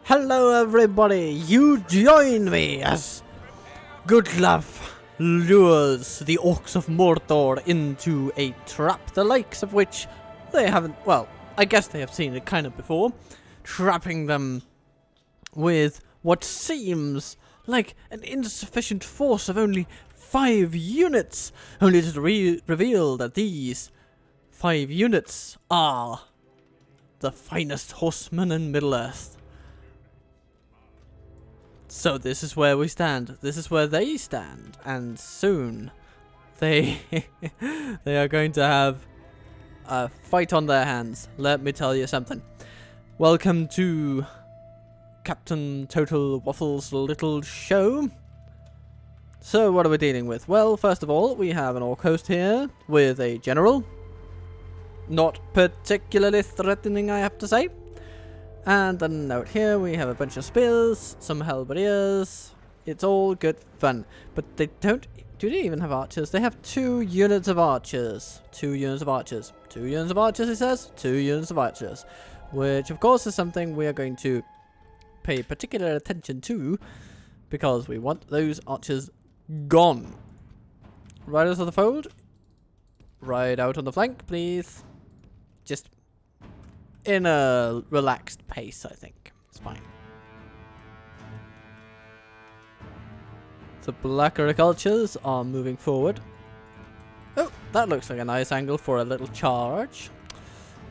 Hello everybody, you join me as good love lures the orcs of Mordor into a trap, the likes of which they haven't, well, I guess they have seen it kind of before, trapping them with what seems like an insufficient force of only 5 units, only to reveal that these 5 units are the finest horsemen in Middle-earth. So this is where we stand. This is where they stand. And soon they they are going to have a fight on their hands. Let me tell you something. Welcome to Captain Total Waffle's little show. So what are we dealing with? Well, first of all, we have an orc host here with a general. Not particularly threatening, I have to say. And then out here we have a bunch of spears, some halberdiers. It's all good fun. But they don't... Do they even have archers? They have 2 units of archers. 2 units of archers. 2 units of archers, it says. 2 units of archers. Which, of course, is something we are going to pay particular attention to. Because we want those archers gone. Riders of the fold. Ride out on the flank, please. Just... in a relaxed pace, I think. It's fine. The black archers are moving forward. Oh, that looks like a nice angle for a little charge.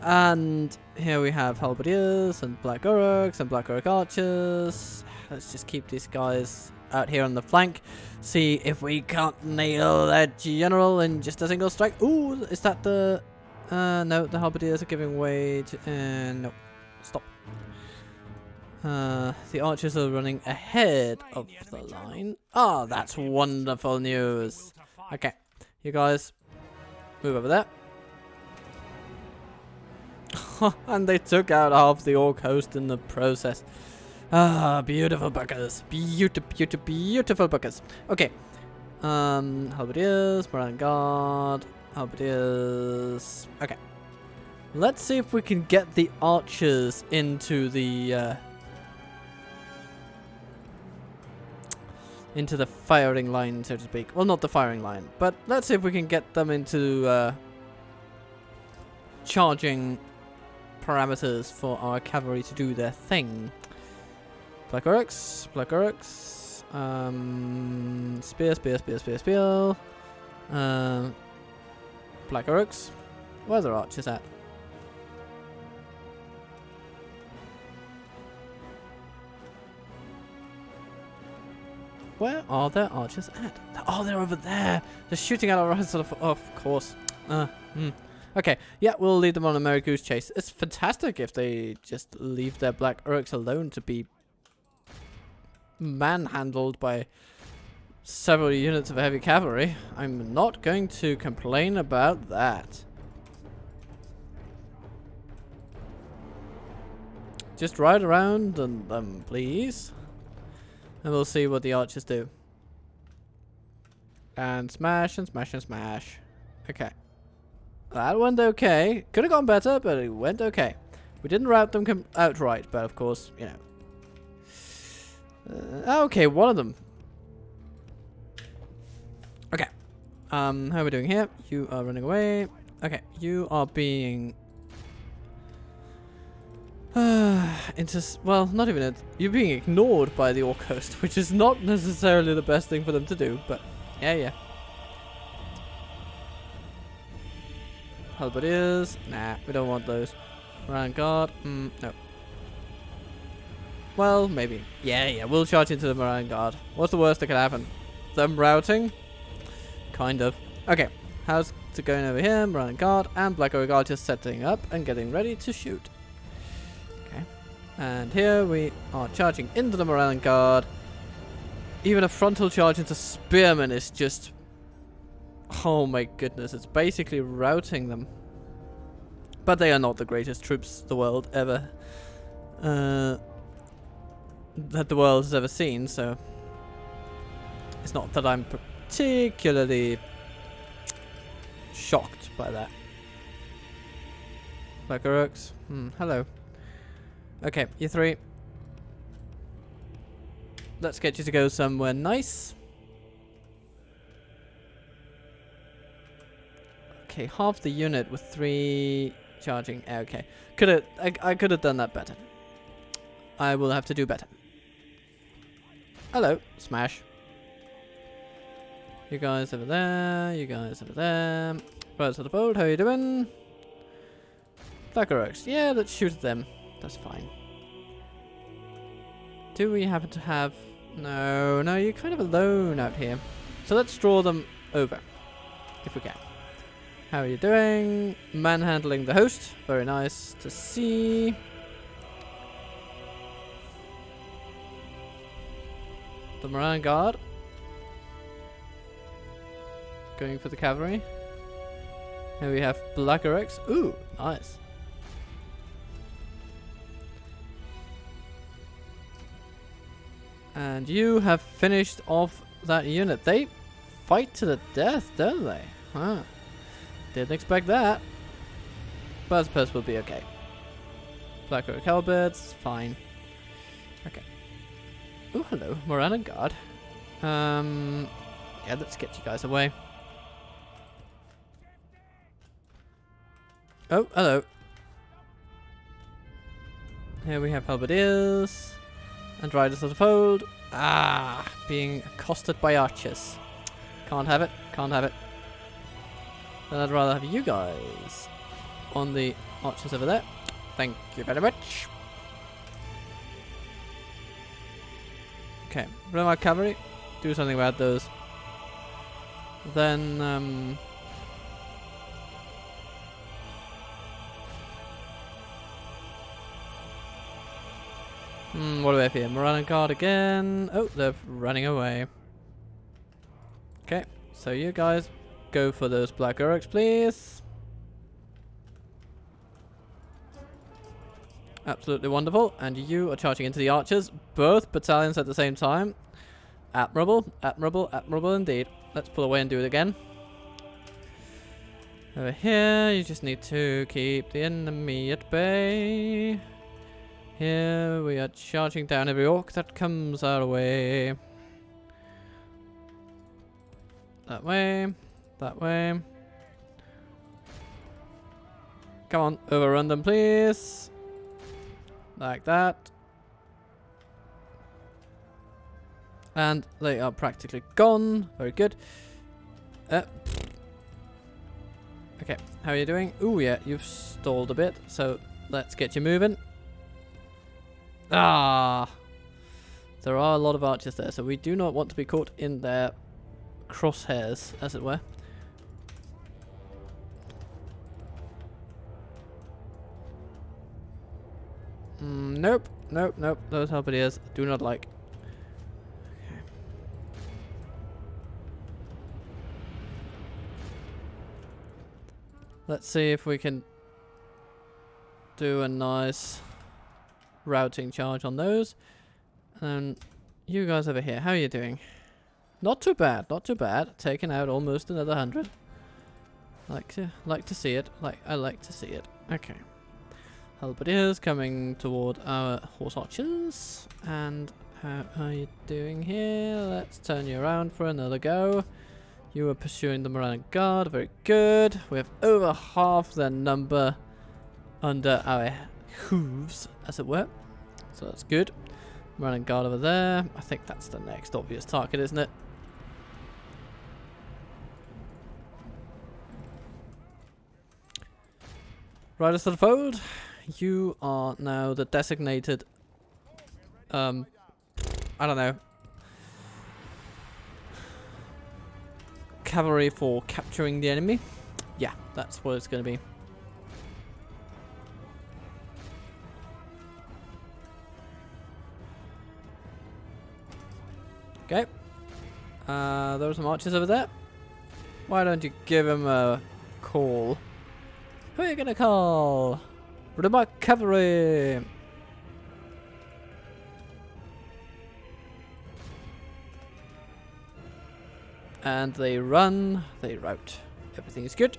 And here we have halberdiers and black orcs and black orc archers. Let's just keep these guys out here on the flank. See if we can't nail that general in just a single strike. Ooh, is that the... no, the halberdiers are giving way to... no. Stop. The archers are running ahead of the line. Oh, that's wonderful news. Okay, you guys, move over there. And they took out half the orc host in the process. Ah, beautiful buggers. Beautiful buggers. Okay. Halberdiers, Moran Guard... halberdiers. Okay. Let's see if we can get the archers into the firing line, so to speak. Well, not the firing line, but let's see if we can get them into charging parameters for our cavalry to do their thing. Black orcs, black orcs. Spear, spear, spear, spear, spear. Black orcs. Where's our archers at? Where are their archers at? Oh, they're over there. They're shooting at our archers. Of course. Okay, yeah, we'll lead them on a merry goose chase. It's fantastic if they just leave their black orcs alone to be manhandled by several units of heavy cavalry. I'm not going to complain about that. Just ride around on them, please. And we'll see what the archers do. And smash and smash and smash. Okay. That went okay. Could have gone better, but it went okay. We didn't rout them outright, but of course, you know. Okay, one of them. Okay. How are we doing here? You are running away. Okay, you are being... well, not even it. You're being ignored by the orc host, which is not necessarily the best thing for them to do, but yeah. Halberdiers? Nah, we don't want those. Moran Guard? No. Well, maybe. Yeah, we'll charge into the Moran Guard. What's the worst that could happen? Them routing? Kind of. Okay, how's it going over here? Moran Guard and Black Orc Archers setting up and getting ready to shoot. Okay. And here we are charging into the Moran Guard. Even a frontal charge into Spearmen is just... oh my goodness, it's basically routing them. But they are not the greatest troops the world ever... that the world has ever seen, so... it's not that I'm particularly shocked by that. Black orcs. Hello. Okay, you three. let's get you to go somewhere nice. Okay, half the unit with 3 charging. Okay, I could have done that better. I will have to do better. Hello, smash. You guys over there. You guys over there. Right to the fold. How you doing? Black Orcs. Yeah, let's shoot at them. That's fine. Do we happen to have... No, you're kind of alone out here. So let's draw them over, if we can. How are you doing? Manhandling the host. Very nice to see. The Moran Guard. Going for the cavalry. Here we have Black Orcs. Ooh, nice. And you have finished off that unit. They fight to the death, don't they? Huh. Didn't expect that. But I suppose we'll be okay. Black Orc halberds, fine. Okay. Oh, hello, Moran and Guard. Yeah, let's get you guys away. Oh, hello. Here we have halberdiers. And riders of the fold. Ah, being accosted by archers. Can't have it, can't have it. Then I'd rather have you guys on the archers over there. Thank you very much. Okay, bring our cavalry. Do something about those. Then, what do we have here? Moran Guard again. Oh, they're running away. Okay, so you guys go for those Black Orcs, please. Absolutely wonderful. And you are charging into the archers. Both battalions at the same time. Admirable, admirable, admirable indeed. Let's pull away and do it again. Over here, you just need to keep the enemy at bay. Here we are charging down every orc that comes our way. That way. That way. Come on, overrun them please. Like that. And they are practically gone. Very good. Okay, how are you doing? Ooh, yeah, you've stalled a bit. So let's get you moving. Ah! There are a lot of archers there, so we do not want to be caught in their crosshairs, as it were. Nope, nope, nope. Those halberdiers do not like. Okay. Let's see if we can do a nice routing charge on those. And you guys over here, how are you doing? Not too bad, not too bad. Taking out almost another 100. Like to see it. I like to see it. Okay. Halberdiers coming toward our horse archers. And how are you doing here? Let's turn you around for another go. You are pursuing the Moran Guard. Very good. We have over half their number under our hooves, as it were. So that's good. Moran Guard over there. I think that's the next obvious target, isn't it? Riders to the fold. You are now the designated, I don't know, cavalry for capturing the enemy. Yeah, that's what it's going to be. Okay. There are some archers over there. Why don't you give him a call? Who are you going to call? Remark Cavalry! And they run, they rout. Everything is good.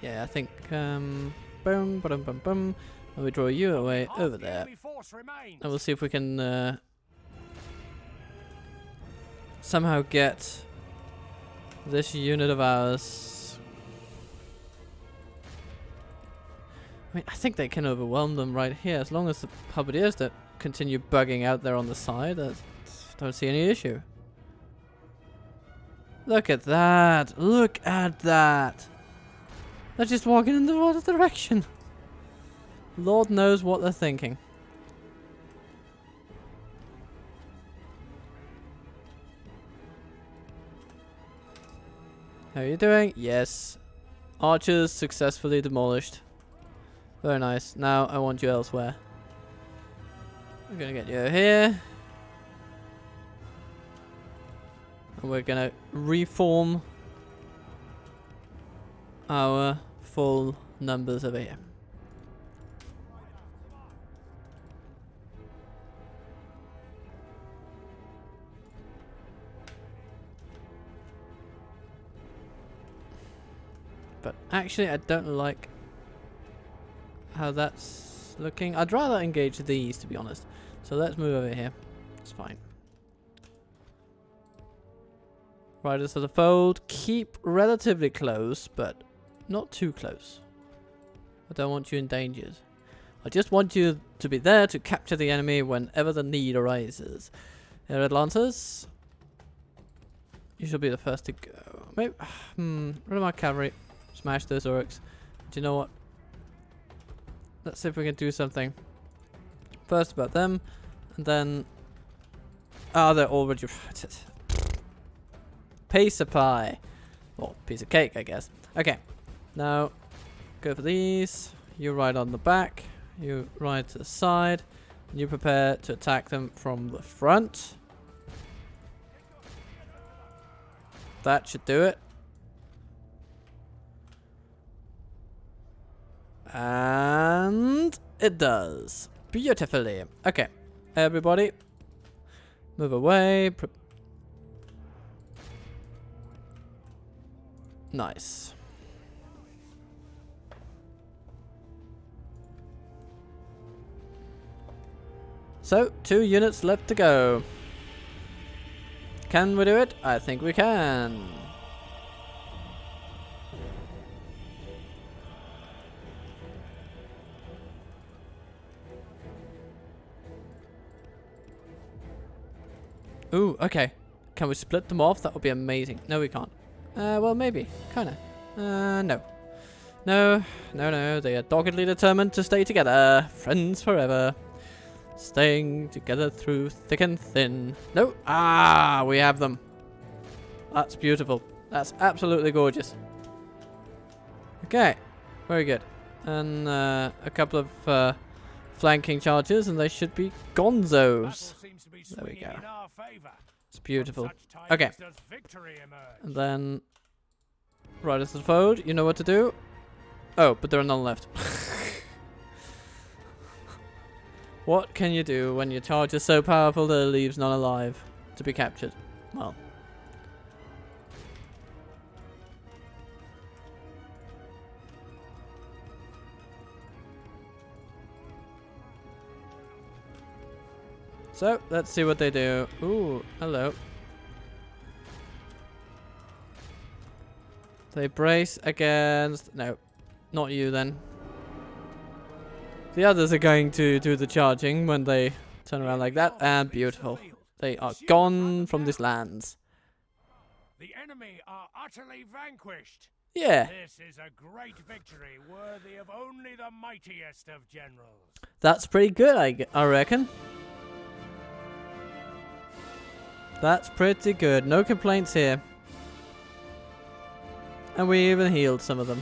Yeah, I think, boom, boom, boom, boom, boom. And we draw you away over there. And we'll see if we can somehow get this unit of ours. I mean, I think they can overwhelm them right here as long as the halberdiers don't continue bugging out there on the side. I don't see any issue. Look at that! Look at that! They're just walking in the other direction. Lord knows what they're thinking. How are you doing? Yes. Archers successfully demolished. Very nice. Now I want you elsewhere. We're gonna get you here. And we're gonna reform our full numbers over here. But actually I don't like how that's looking. I'd rather engage these, to be honest. So let's move over here. It's fine. Riders of the fold. Keep relatively close, but not too close. I don't want you endangered. I just want you to be there to capture the enemy whenever the need arises. Here, Atlantis. You should be the first to go. Maybe. Rid of my cavalry. Smash those orcs. Do you know what? Let's see if we can do something. First about them, and then... Oh, they're already... Piece of pie. Or piece of cake, I guess. Okay. Now, go for these. You ride on the back. You ride to the side. And you prepare to attack them from the front. That should do it. And it does. Beautifully. Okay. Everybody. Move away. Nice. So, 2 units left to go. Can we do it? I think we can. Ooh, okay. Can we split them off? That would be amazing. No, we can't. Well, maybe. Kinda. No. No. No. They are doggedly determined to stay together. Friends forever. Staying together through thick and thin. No. Ah, we have them. That's beautiful. That's absolutely gorgeous. Okay. Very good. And a couple of flanking charges, and they should be gonzos. There we go. It's beautiful. Okay. And then... Riders to the fold. You know what to do. Oh, but there are none left. What can you do when your charge is so powerful that it leaves none alive to be captured? Well... So, let's see what they do. Ooh, hello. They brace against... No, not you then. The others are going to do the charging when they turn around like that. And beautiful. They are gone from these lands. The enemy are utterly vanquished. Yeah. This is a great victory worthy of only the mightiest of generals. That's pretty good, I reckon. That's pretty good. No complaints here. And we even healed some of them.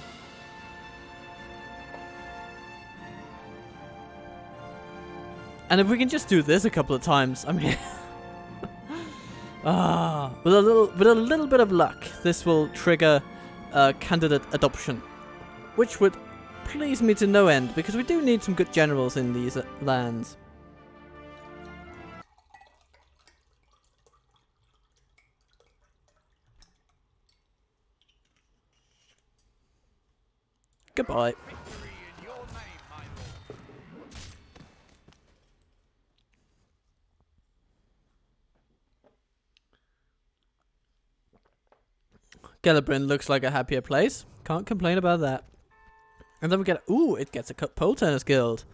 And if we can just do this a couple of times, I mean... with a little bit of luck, this will trigger candidate adoption. Which would please me to no end, because we do need some good generals in these lands. Goodbye. Gelibrin looks like a happier place. Can't complain about that. And then we get... Ooh, it gets a pole turners guild.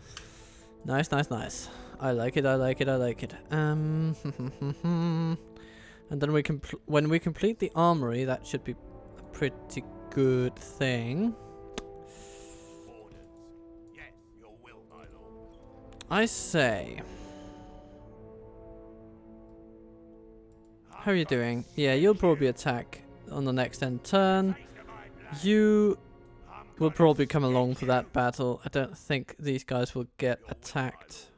Nice, nice, nice. I like it, I like it, I like it. And then when we complete the armory, that should be a pretty good thing. Yes, your will, my lord. I say... How are you doing? Yeah, you'll probably attack on the next end turn. You will probably come along for that battle. I don't think these guys will get attacked.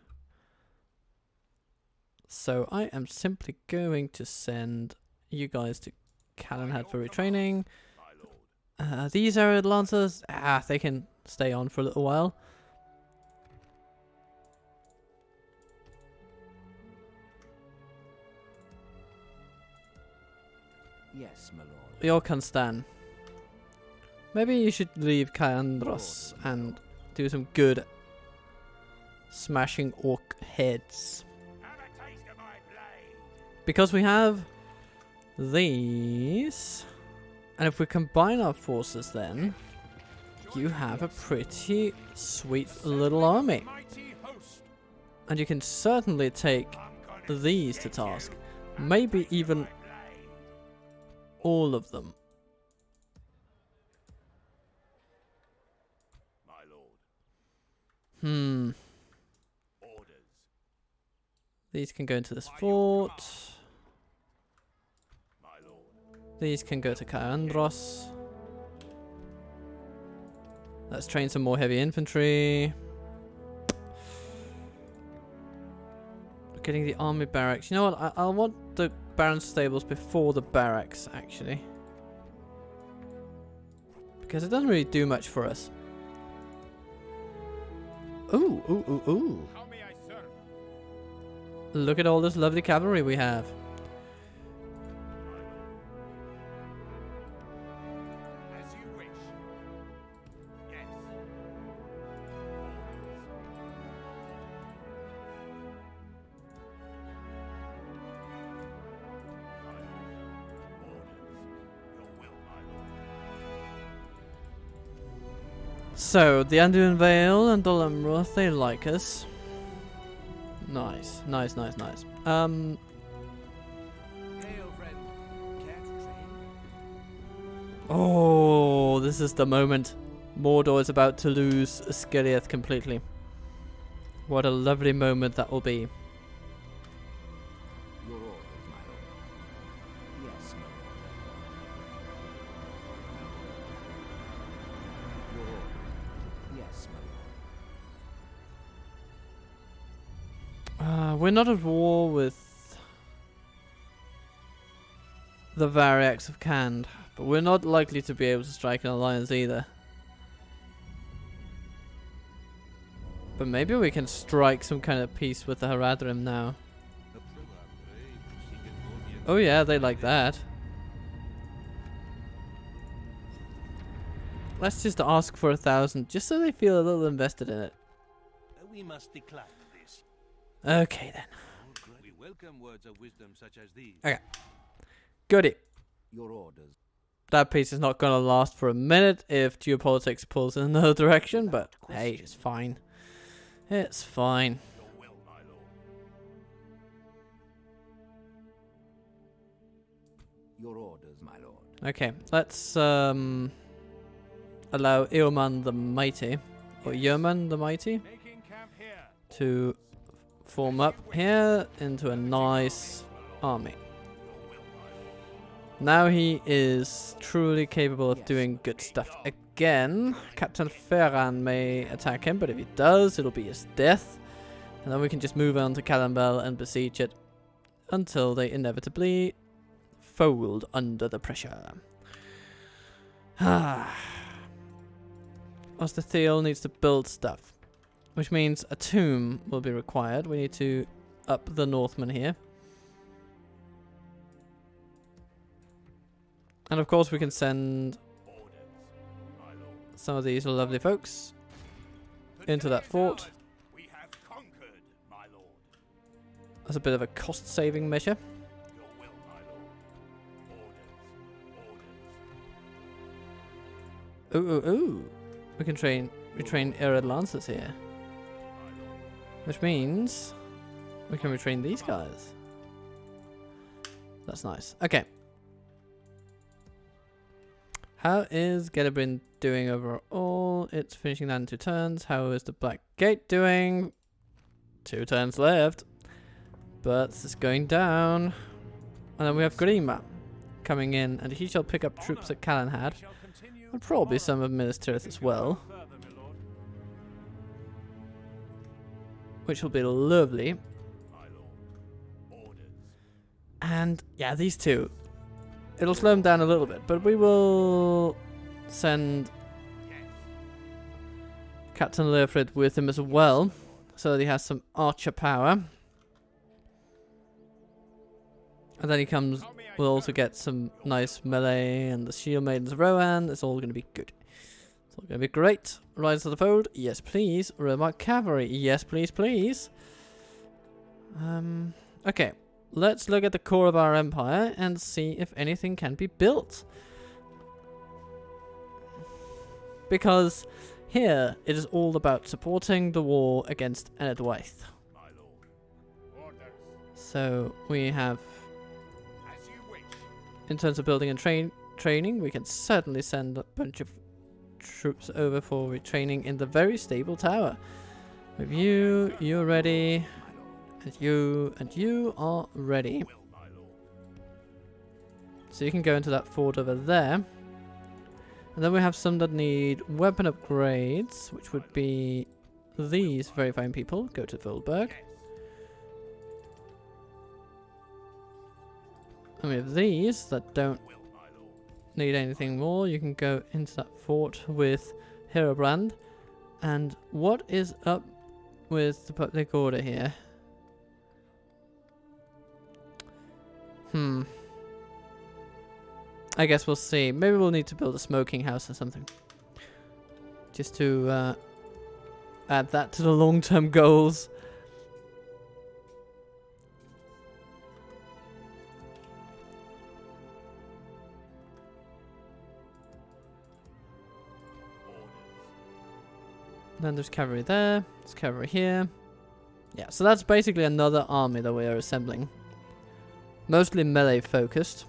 So I am simply going to send you guys to Calenhad for retraining. These aerial lancers, they can stay on for a little while. Yes, my lord. Yorkanstan. Maybe you should leave Kaandros and do some good smashing orc heads. Have a taste of my blade. Because we have these, and if we combine our forces then, you have a pretty sweet little army. Mighty host. And you can certainly take these to task. Maybe even all of them. My lord. Orders. These can go into this fort. My lord. These can go to Kaandros. Let's train some more heavy infantry. Getting the army barracks. You know what? I'll want the Baron stables before the barracks, actually. Because it doesn't really do much for us. Ooh, ooh, ooh, ooh. How may I serve? Look at all this lovely cavalry we have. As you wish. Yes. So, the Anduin Vale and Dolemroth, they like us. Nice, nice, nice, nice. Hail, friend. Care to train? Oh, this is the moment. Mordor is about to lose Skiriath completely. What a lovely moment that will be. Your orders, my lord. Yes, my lord. Your orders. Yes, my lord. We're not at war with the Variax of Khand, but we're not likely to be able to strike an alliance either. But maybe we can strike some kind of peace with the Haradrim now. Oh yeah, they like that. Let's just ask for 1,000, just so they feel a little invested in it. We must decline this. Okay then. We welcome words of wisdom such as these. Okay. Goody. Your orders. That piece is not going to last for a minute if geopolitics pulls in another direction, but hey, it's fine. It's fine. Your will, my lord. Your orders, my lord. Okay, let's allow Eoman the Mighty, or Yeoman the Mighty, Making camp here. to form up here into a nice army. Now he is truly capable of doing good stuff again. Captain Ferran may attack him, but if he does, it'll be his death. And then we can just move on to Calambel and besiege it until they inevitably fold under the pressure. Ostathiel needs to build stuff, which means a tomb will be required. We need to up the Northmen here. And of course we can send some of these lovely folks into that fort. We have conquered, my lord. As a bit of a cost-saving measure. Your will, my lord. Orders. Orders. Ooh. We can train arid lancers here. Which means we can retrain these guys. That's nice. Okay. How is Gelibrin doing overall? It's finishing that in 2 turns. How is the Black Gate doing? 2 turns left. But this is going down. And then we have Grima coming in, and he shall pick up troops at Calenhad. And probably some of Minas Tirith as well. Which will be lovely. And yeah, these two. It'll slow them down a little bit, but we will send Captain Leofrid with him as well, so that he has some archer power. And then he comes, we'll also get some nice melee and the shield maidens of Rohan. It's all going to be good. It's all going to be great. Rise to the fold? Yes, please. Roman Cavalry? Yes, please, please. Okay. Let's look at the core of our empire and see if anything can be built. Because here it is all about supporting the war against Enedwaith. So we have, in terms of building and training, we can certainly send a bunch of troops over for retraining in the very stable tower. With you, you're ready. And you are ready. So you can go into that fort over there. And then we have some that need weapon upgrades, which would be these very fine people. Go to Volberg. And we have these that don't need anything more. You can go into that fort with Herobrand. And what is up with the public order here? I guess we'll see. Maybe we'll need to build a smoking house or something. Just to add that to the long-term goals. Then there's cavalry there. There's cavalry here. Yeah, so that's basically another army that we are assembling. Mostly melee focused.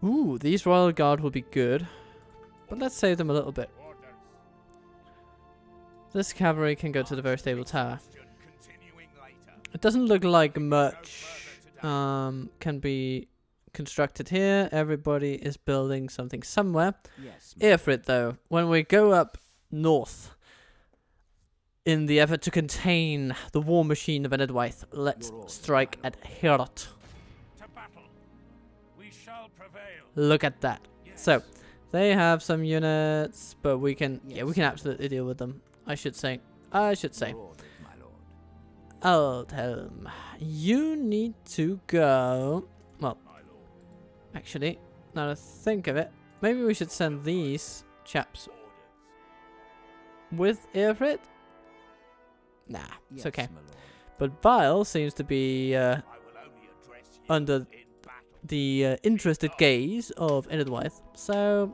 Ooh, these Royal Guard will be good. But let's save them a little bit. This cavalry can go to the very stable tower. It doesn't look like much can be constructed here. Everybody is building something somewhere. Yes, Earfrit, though, when we go up north in the effort to contain the war machine of Enedwaith, let's strike at Heorot. To battle. We shall prevail. Look at that. Yes. So they have some units, but we can Yes, yeah, we can sir. absolutely deal with them. I should say. Your orders, my lord. Aldhelm, you need to go. Well, actually, now to think of it, maybe we should send these chaps with Earfrit. Nah, it's Yes, okay. my lord. But Vile seems to be under the interested gaze of Enedwaith, so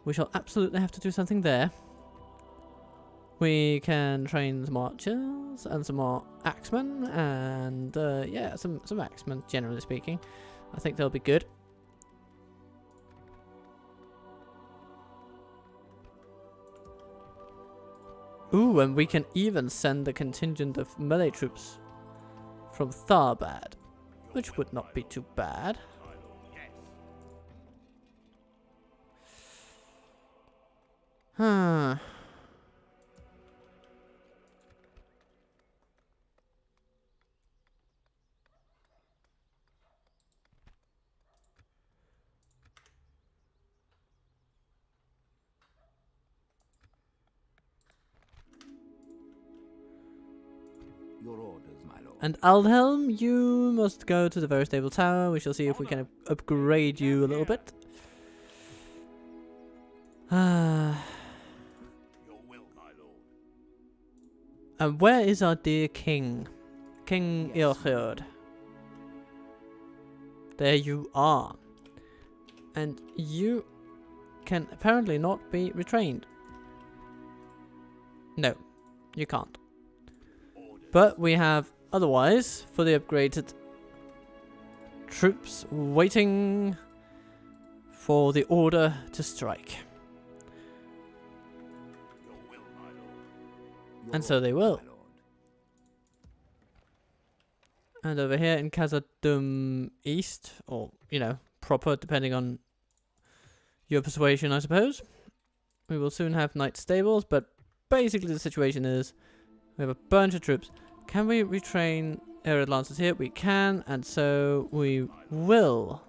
we shall absolutely have to do something there. We can train some archers and some more axemen, and yeah, some axemen, generally speaking. I think they'll be good. Ooh, and we can even send a contingent of melee troops from Tharbad, which would not be too bad. Huh. Your orders, my lord. And Aldhelm, you must go to the very stable tower. We shall see if we can upgrade you a little bit. Your will, my lord. And where is our dear king? King Ilherd. There you are. And you can apparently not be retrained. No, you can't. But we have otherwise fully upgraded troops waiting for the order to strike. And so they will. And over here in Khazad-dûm East, or, you know, proper, depending on your persuasion, I suppose, we will soon have knight stables, but basically the situation is we have a bunch of troops. Can we retrain aerial lancers here? We can, and so we will.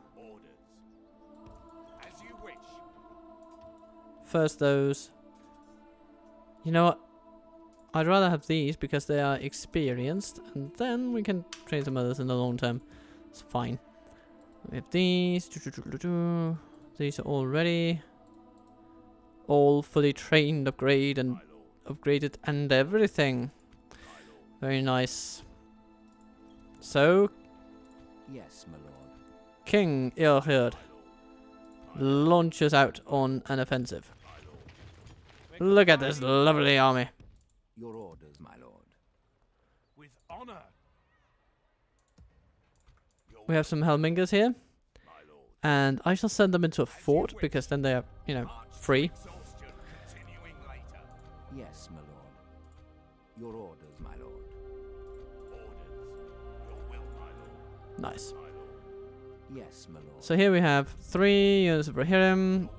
First those. You know what? I'd rather have these because they are experienced, and then we can train some others in the long term. It's fine. We have these. These are all ready. All fully trained, upgraded and everything. Very nice. So, yes, my lord. King Ilherd launches out on an offensive. Look at this lovely army. Your orders, my lord. With honor. We have some Helmingers here. And I shall send them into a fort because then they are, you know, free. Yes, my lord. Your orders, my lord. Nice. Yes, my lord. So here we have 3 units of Rohirrim,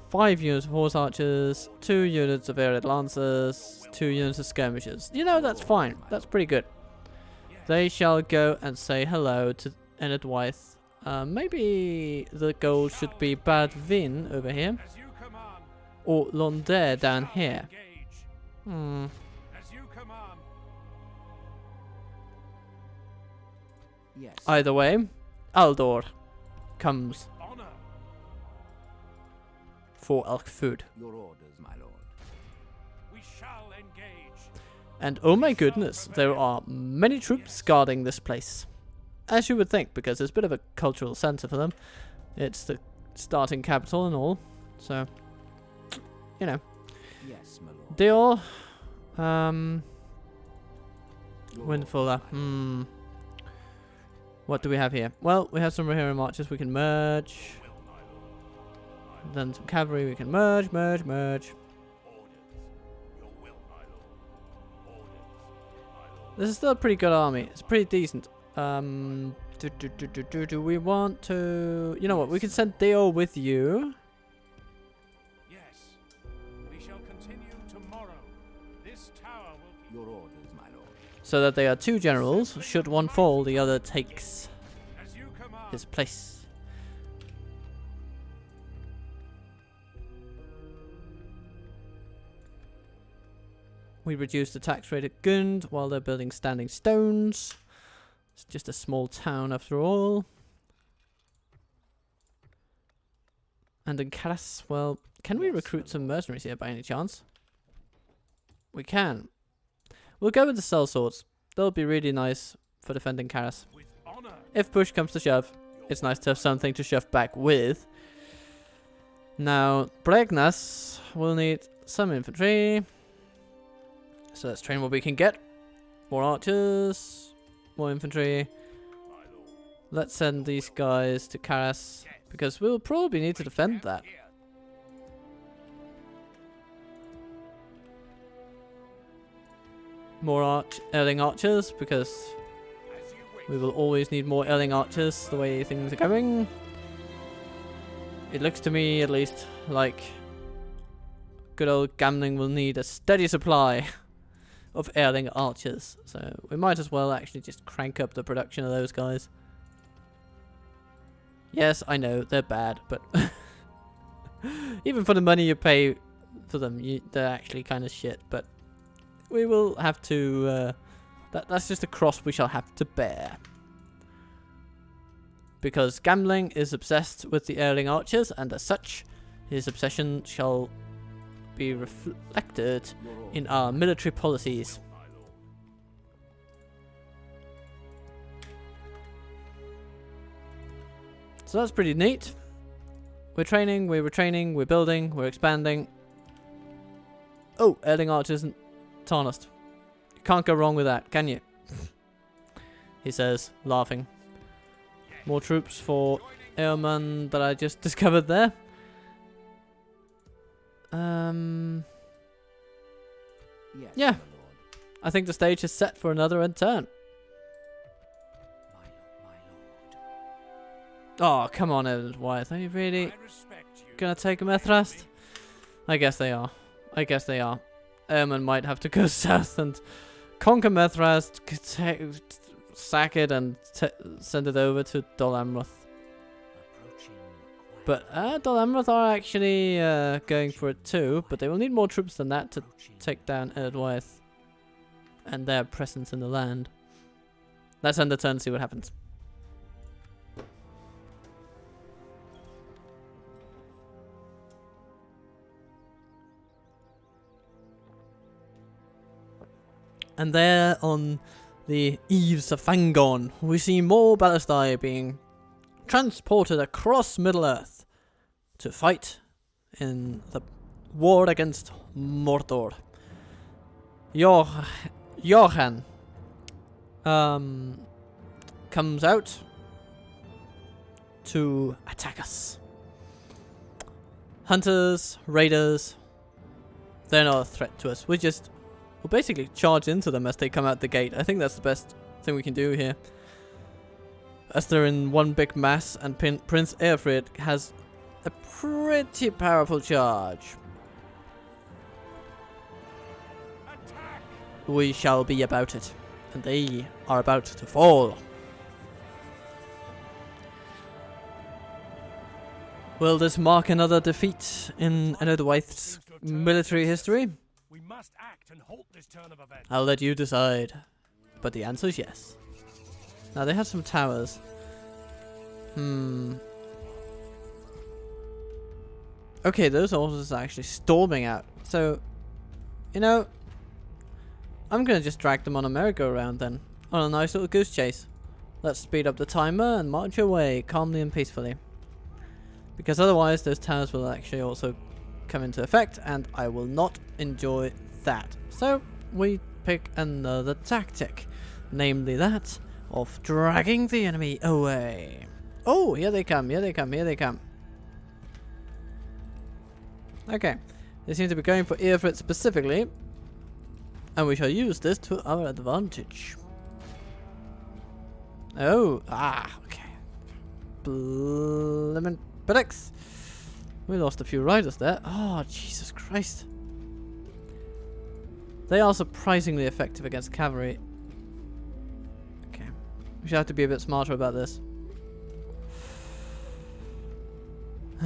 5 units of horse archers, 2 units of aerial lancers, 2 units of skirmishers. You know, that's fine. That's pretty good. They shall go and say hello to Enid Wythe. Maybe the goal should be Bad Vin over here. Or Londere down here. Yes. Either way, Aldor comes for elk food. Your orders, my lord. We shall engage. And oh my goodness, there are many troops guarding this place. As you would think, because there's a bit of a cultural centre for them. It's the starting capital and all. So, you know. Yes, my lord. Dior. Your Windfuller. orders, What do we have here? Well, we have some Rohirrim archers we can merge. Then some cavalry we can merge. This is still a pretty good army. It's pretty decent. Do we want to... You know what? We can send Dior with you. Yes. We shall continue tomorrow. This tower will Your orders, my lord. So that they are 2 generals. Should one fall, the other takes as you command. his place. We reduce the tax rate at Gund while they're building standing stones. It's just a small town after all. And in Karas, well, can we recruit some mercenaries here by any chance? We can. We'll go with the sellswords. They'll be really nice for defending Karas. With honor. If push comes to shove, it's nice to have something to shove back with. Now, Bregnas will need some infantry. So let's train what we can get. More archers. More infantry. Let's send these guys to Karas, because we'll probably need to defend that. More Erling archers, because we will always need more Erling archers the way things are going. It looks to me, at least, like good old Gamling will need a steady supply of Erling archers. So we might as well actually just crank up the production of those guys. Yes, I know, they're bad, but even for the money you pay for them, they're actually kind of shit, but we will have to... that's just a cross we shall have to bear. Because Gamling is obsessed with the Erling archers, and as such, his obsession shall be reflected in our military policies. So that's pretty neat. We're training, we're retraining, we're building, we're expanding. Oh, Erling Arch isn't tarnished. You can't go wrong with that, can you? He says, laughing. More troops for Airman that I just discovered there. Yes, Yeah. my lord. I think the stage is set for another turn. My lord. Oh, come on, Edward Wyeth. Are you really I respect you. gonna take a Methrust? I guess they are. I guess they are. Airman might have to go south and conquer Methrast, sack it, and send it over to Dol Amroth. Approaching quiet. But Dol Amroth are actually going for it too, but they will need more troops than that to take down Edward Wyeth and their presence in the land. Let's end the turn and see what happens. And there on the eaves of Fangon, we see more ballistae being transported across Middle-earth to fight in the war against Mordor. Rohan comes out to attack us. Hunters, raiders, they're not a threat to us. We'll basically charge into them as they come out the gate. I think that's the best thing we can do here. As they're in one big mass, and Prince Aelfried has a pretty powerful charge. Attack! We shall be about it, and they are about to fall. Will this mark another defeat in Edward Wyeth's military history? We must act and halt this turn of events. I'll let you decide. But the answer is yes. Now they have some towers. Okay, those officers are actually storming out. So, you know, I'm gonna just drag them on a merry-go-round then. On a nice little goose chase. Let's speed up the timer and march away calmly and peacefully. Because otherwise those towers will actually also come into effect, and I will not enjoy that. So we pick another tactic, namely that of dragging the enemy away. Oh, here they come, here they come, here they come. Okay, they seem to be going for Aelfried specifically, and we shall use this to our advantage. Oh, okay. Blimmin' buttocks. We lost a few riders there. Oh, Jesus Christ. They are surprisingly effective against cavalry. Okay. We should have to be a bit smarter about this. And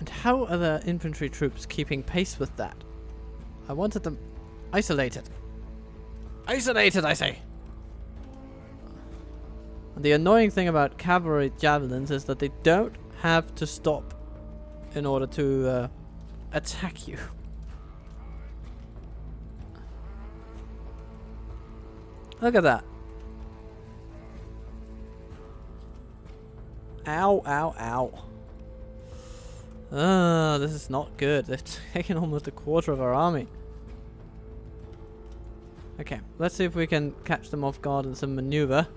how are the infantry troops keeping pace with that? I wanted them isolated. Isolated, I say! And the annoying thing about cavalry javelins is that they don't have to stop in order to attack you. Look at that. Ow, ow, ow. This is not good. They've taken almost a quarter of our army. Okay, let's see if we can catch them off guard in some maneuver.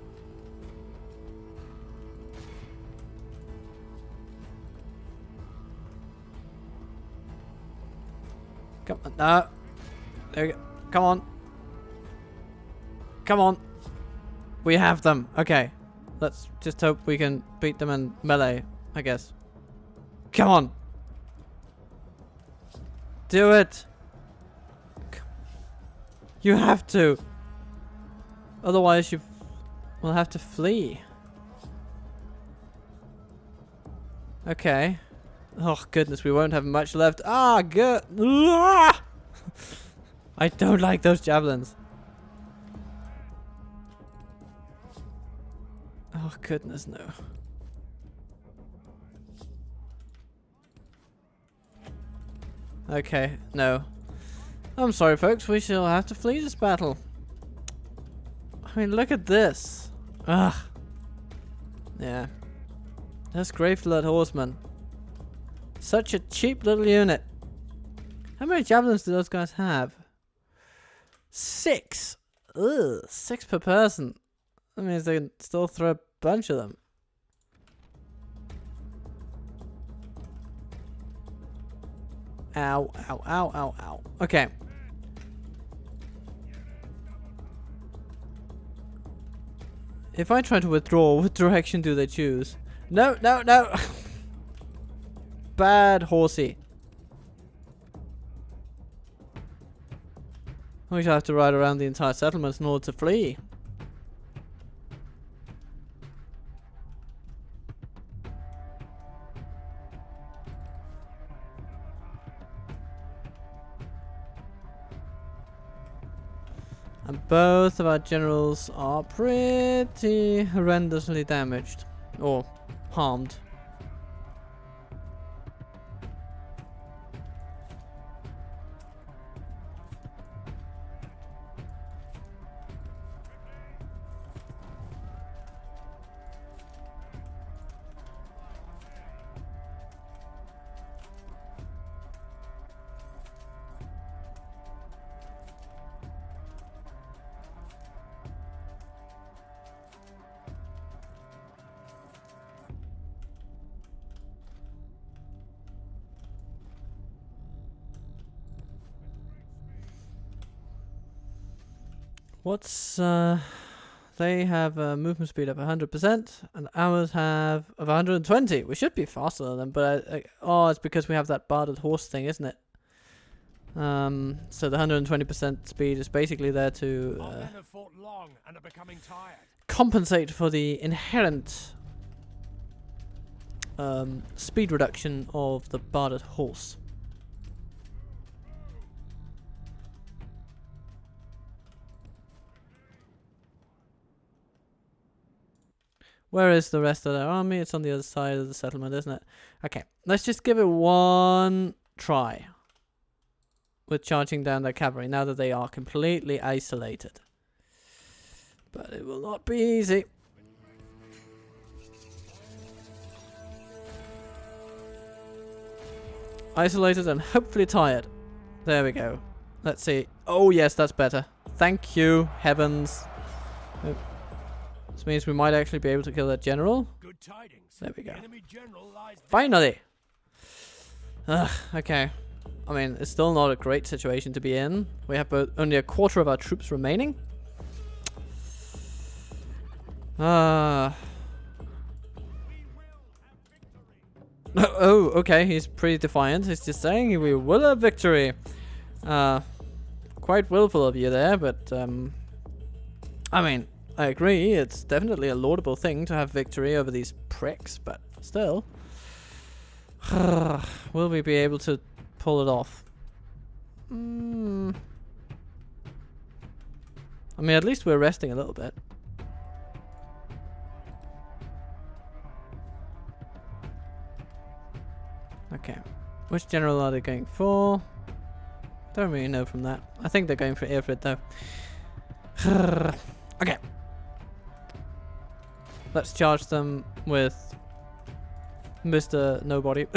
Come on, no. There we go. Come on. Come on. We have them. Okay. Let's just hope we can beat them in melee, I guess. Come on. Do it. You have to. Otherwise you will have to flee. Okay. Oh goodness, we won't have much left. Ah, good. I don't like those javelins. Oh goodness, no. Okay, no. I'm sorry, folks. We shall have to flee this battle. I mean, look at this. Ugh. Yeah. That's Grave Blood Horsemen. Such a cheap little unit. How many javelins do those guys have? 6. Ugh. 6 per person. That means they can still throw a bunch of them. Ow, ow, ow, ow, ow. Okay. If I try to withdraw, what direction do they choose? No, no, no! Bad horsey. We shall have to ride around the entire settlement in order to flee. And both of our generals are pretty horrendously damaged. Or harmed. What's they have a movement speed of 100% and ours have of 120. We should be faster than them, but oh, it's because we have that barded horse thing, isn't it? So the 120% speed is basically there to Our men have fought long and are becoming tired. compensate for the inherent speed reduction of the barded horse. Where is the rest of their army? It's on the other side of the settlement, isn't it? Okay, let's just give it one try with charging down their cavalry now that they are completely isolated. But it will not be easy. Isolated and hopefully tired. There we go. Let's see. Oh yes, that's better. Thank you, heavens. Oh. This means we might actually be able to kill that general. Good tidings. There we go. The enemy general lies Finally! Ugh, okay. I mean, it's still not a great situation to be in. We have only a quarter of our troops remaining. Oh, okay, he's pretty defiant. He's just saying we will have victory. Quite willful of you there, but I mean, I agree, it's definitely a laudable thing to have victory over these pricks, but still. Will we be able to pull it off? I mean, at least we're resting a little bit. Okay. Which general are they going for? Don't really know from that. I think they're going for Airfred though. Okay. Let's charge them with Mr. Nobody.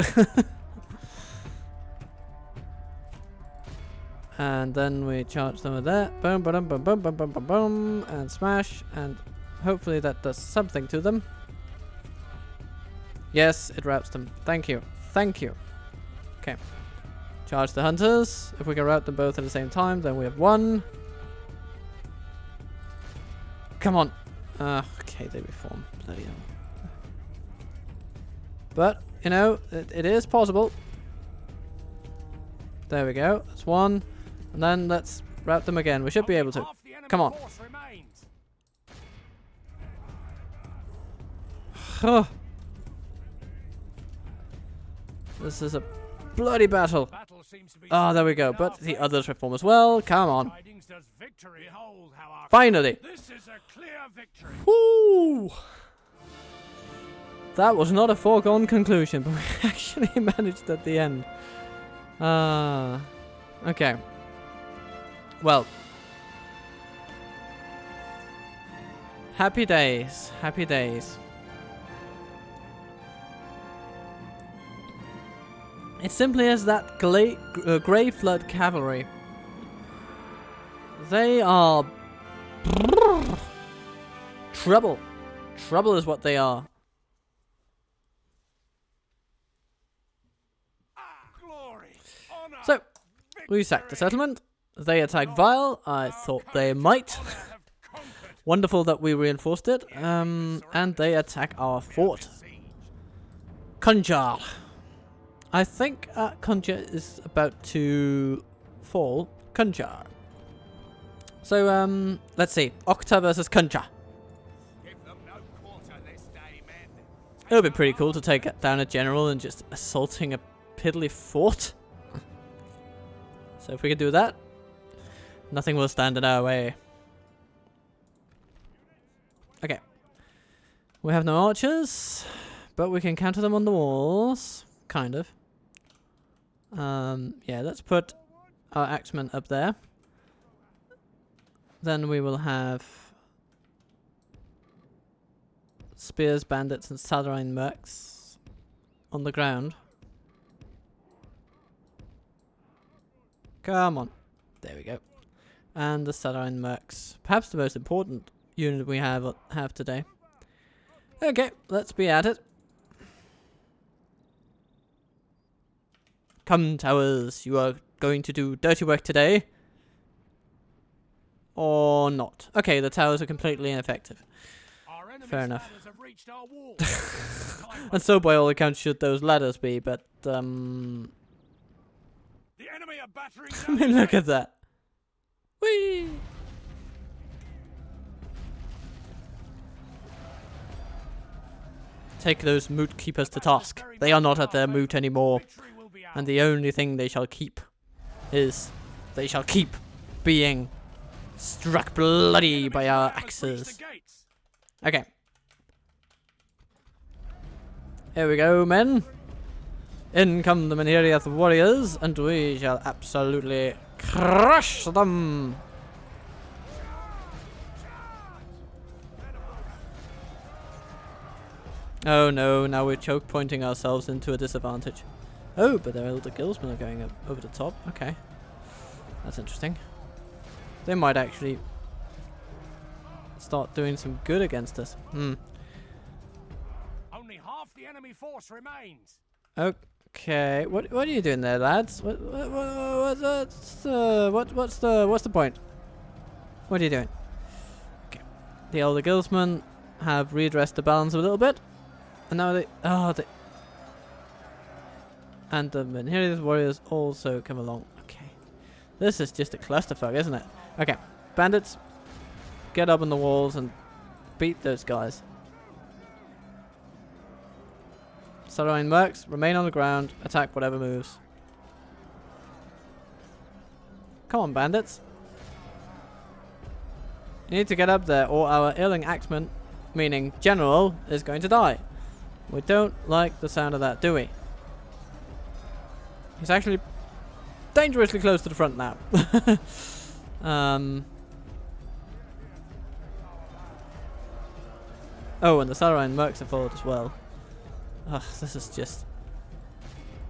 And then we charge them with that. Boom, boom, boom, boom, boom, boom, boom, boom, and smash. And hopefully that does something to them. Yes, it routs them. Thank you. Thank you. Okay. Charge the hunters. If we can rout them both at the same time, then we have won. Come on. Okay, they reform. Bloody hell. But, you know, it is possible. There we go. That's one. And then let's rout them again. We should be able to. Come on. This is a bloody battle. Ah, there we go. But the others reform as well. Come on. Finally. This is a clear victory. Woo! That was not a foregone conclusion, but we actually managed at the end. Okay. Well. Happy days. Happy days. It's simply as that Grey Flood Cavalry. They are trouble. Trouble is what they are. Glory, honor, So, we sacked the settlement. They attacked Vile. I thought they might. have conquered. Wonderful that we reinforced it. And they attack our fort. Kunjar. I think Kunjar is about to fall. Kunjar. So, let's see. Okta versus Kunjar. Give them no quarter this day, men. It would be pretty cool to take down a general and just assaulting a piddly fort. So if we could do that, nothing will stand in our way. Okay. We have no archers, but we can counter them on the walls. Kind of. Yeah, let's put our axemen up there. Then we will have spears, bandits, and Salarine mercs on the ground. Come on. There we go. And the Salarine mercs. Perhaps the most important unit we have today. Okay, let's be at it. Come, towers. You are going to do dirty work today. Or not. Okay, the towers are completely ineffective. Fair enough. Have reached our wall. And so by all accounts should those ladders be, but The enemy are battering I mean, look at that. Whee! Take those moot keepers to task. They are not at their moot anymore. And the only thing they shall keep is they shall keep being struck bloody by our axes. Okay. Here we go, men. In come the Menhiriath warriors, and we shall absolutely crush them. Oh no, now we're choke pointing ourselves into a disadvantage. Oh, but their elder guildsmen are going up over the top. Okay. That's interesting. They might actually start doing some good against us. Only half the enemy force remains. Okay, what are you doing there, lads? What's the point? What are you doing? Okay, the elder guildsmen have readdressed the balance a little bit, and now they and the Menhiriath warriors also come along. Okay, this is just a clusterfuck, isn't it? Okay, bandits, get up on the walls and beat those guys. Salarine mercs, remain on the ground, attack whatever moves. Come on, bandits. You need to get up there, or our Earling Axeman, meaning General, is going to die. We don't like the sound of that, do we? He's actually dangerously close to the front now. Oh, and the Salarine mercs have followed as well. Ugh, this is just...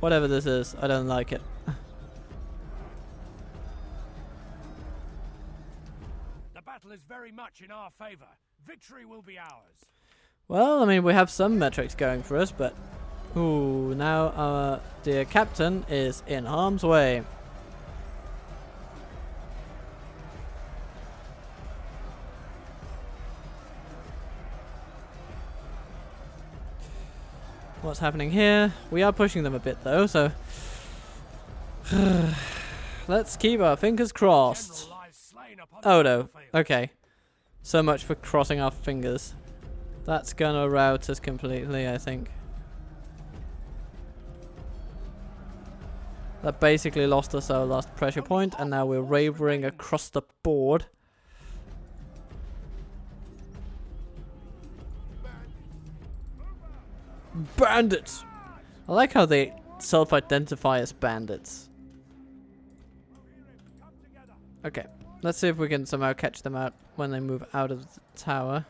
Whatever this is, I don't like it. The battle is very much in our favor. Victory will be ours. Well, I mean, we have some metrics going for us, but... Ooh, now our dear captain is in harm's way. What's happening here? We are pushing them a bit though, so let's keep our fingers crossed. Oh no, okay. So much for crossing our fingers. That's gonna rout us completely, I think. That basically lost us our last pressure point, and now we're wavering across the board. Bandits! I like how they self-identify as bandits. Okay, let's see if we can somehow catch them out when they move out of the tower.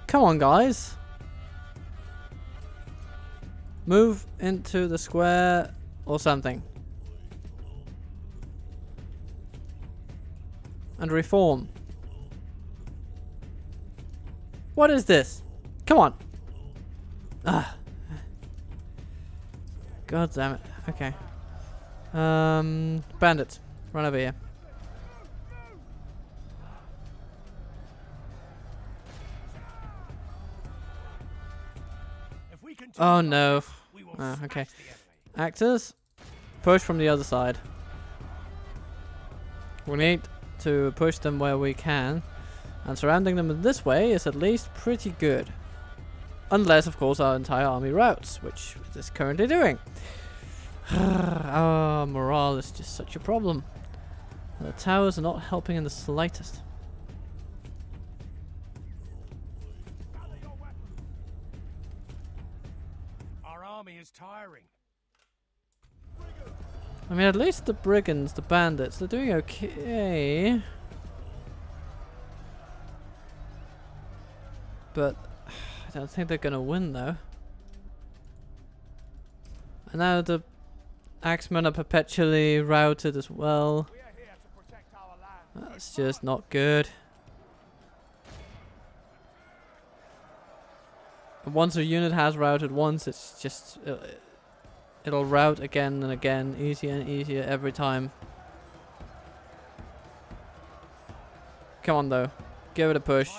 Come on, guys. Move into the square or something. And reform. What is this? Come on. Ah. God damn it. Okay. Bandits. Run over here. Oh no. Oh, okay. Actors, push from the other side. We need to push them where we can. And surrounding them in this way is at least pretty good. Unless, of course, our entire army routes, which it is currently doing. Our morale is just such a problem. The towers are not helping in the slightest. Our army is tiring. I mean, at least the brigands, the bandits, they're doing okay. But I don't think they're gonna win, though. And now the axemen are perpetually routed as well. We are here to protect our land. That's just not good. And once a unit has routed once, it's just... it'll route again and again, easier and easier every time. Come on, though. Give it a push.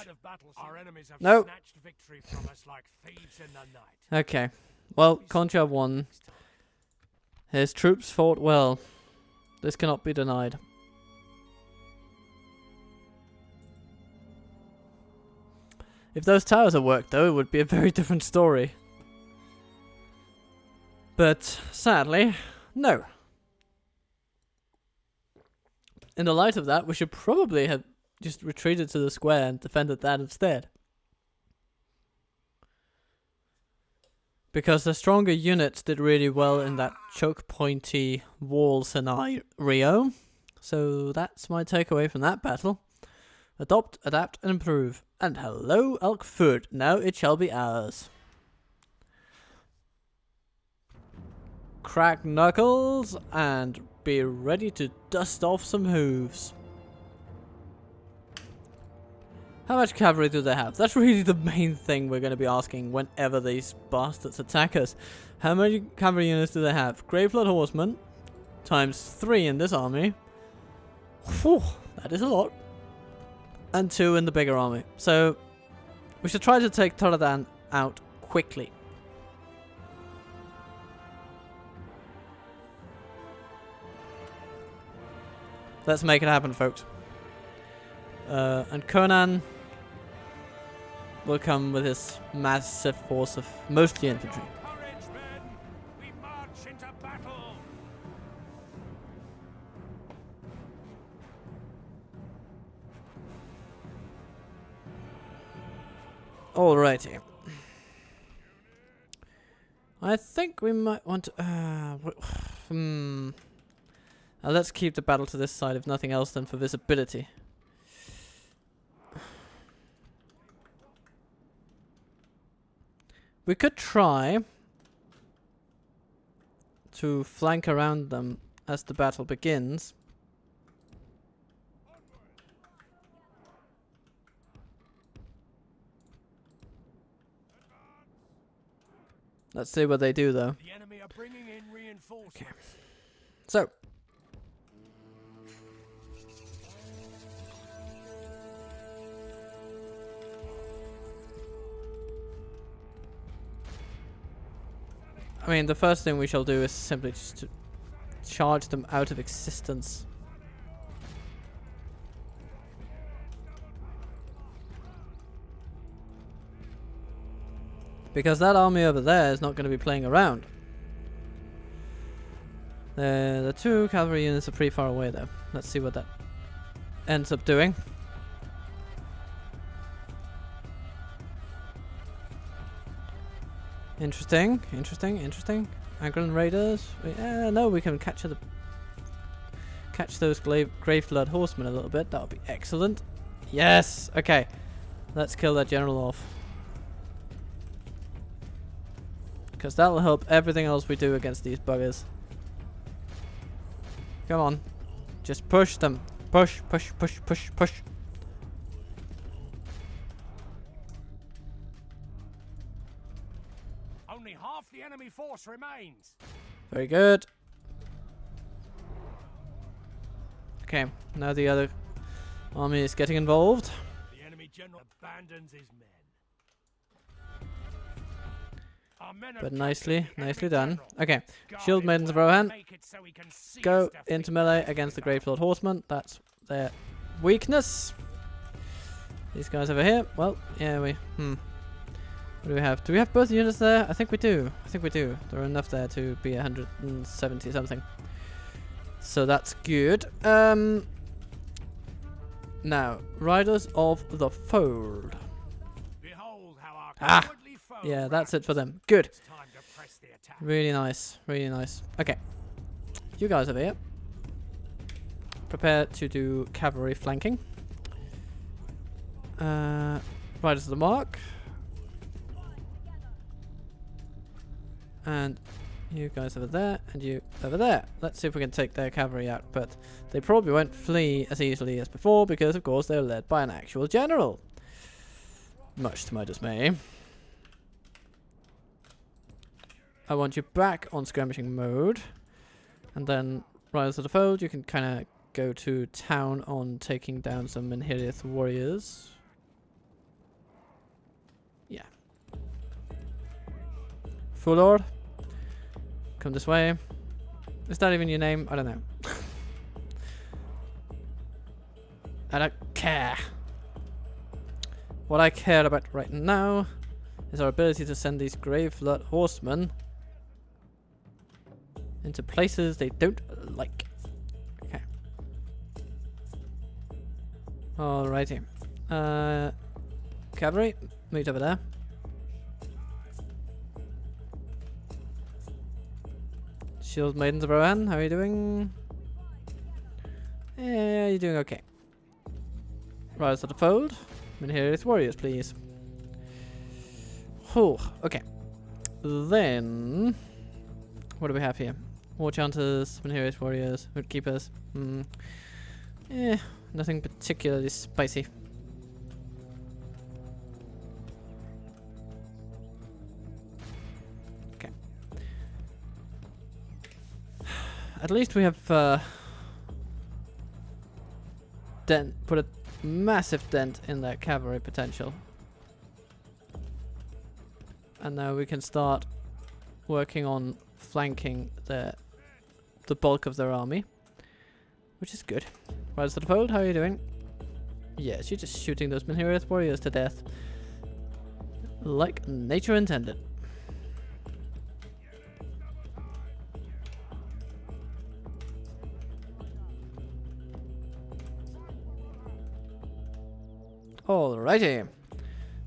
Our enemies have Nope. snatched victory from us like thieves in the night. Okay. Well, Concha won. His troops fought well. This cannot be denied. If those towers had worked, though, it would be a very different story. But, sadly, no. In the light of that, we should probably have just retreated to the square and defended that instead. Because the stronger units did really well in that choke pointy wall scenario. So that's my takeaway from that battle. Adopt, adapt, and improve. And hello, elk food. Now it shall be ours. Crack knuckles and be ready to dust off some hooves. How much cavalry do they have? That's really the main thing we're going to be asking whenever these bastards attack us. How many cavalry units do they have? Graveblood horsemen times 3 in this army. Whew, that is a lot. And 2 in the bigger army. So we should try to take Toladan out quickly. Let's make it happen, folks. And Conan will come with his massive force of mostly infantry. Courage, men! We march into battle! Alrighty. I think we might want to... let's keep the battle to this side, if nothing else, than for visibility. We could try to flank around them as the battle begins. Let's see what they do, though. The enemy are bringing in reinforcements. Okay. So. I mean, the first thing we shall do is simply just to charge them out of existence. Because that army over there is not going to be playing around. The 2 cavalry units are pretty far away though. Let's see what that ends up doing. Interesting, interesting, interesting. Angren Raiders. No, we can catch those Grave Flood Horsemen a little bit. That would be excellent. Yes! Okay. Let's kill that general off. Because that'll help everything else we do against these buggers. Come on. Just push them. Push, push, push, push, push. Only half the enemy force remains. Very good. Okay, now the other army is getting involved. The enemy general abandons his men. Our men have But captured nicely, the nicely enemy done. general. Okay, Guard Shield his Maidens of well, Rohan, make it so he can see go his defeat. into melee against the Grave Lord Horsemen. That's their weakness. These guys over here. Well, yeah, What do we have? Do we have both units there? I think we do. I think we do. There are enough there to be 170 something. So that's good. Now, Riders of the Fold. Behold how our Ah, cowardly foe yeah, that's it for rises. them. Good. It's time to press the attack. Really nice. Really nice. Okay. You guys over here. Prepare to do cavalry flanking. Riders of the Mark. And you guys over there, and you over there. Let's see if we can take their cavalry out, but they probably won't flee as easily as before because, of course, they're led by an actual general. Much to my dismay. I want you back on skirmishing mode. And then, Riders of the Fold, you can kind of go to town on taking down some Minhirith warriors. Yeah. Full Lord. Come this way. Is that even your name? I don't know. I don't care. What I care about right now is our ability to send these Grave Flood Horsemen into places they don't like. Okay. Alrighty. Cavalry, meet over there. Shield Maidens of Rohan, how are you doing? Yeah, you're doing okay. Riders of the Fold. Minhirith Warriors, please. Oh, okay. Then, what do we have here? War Chanters, Minhirith Warriors, Hood Keepers. Nothing particularly spicy. Okay. At least we have put a massive dent in their cavalry potential. And now we can start working on flanking the bulk of their army, which is good. Riders of the Fold, how are you doing? Yes, you're just shooting those Minhirith warriors to death. Like nature intended. Alrighty.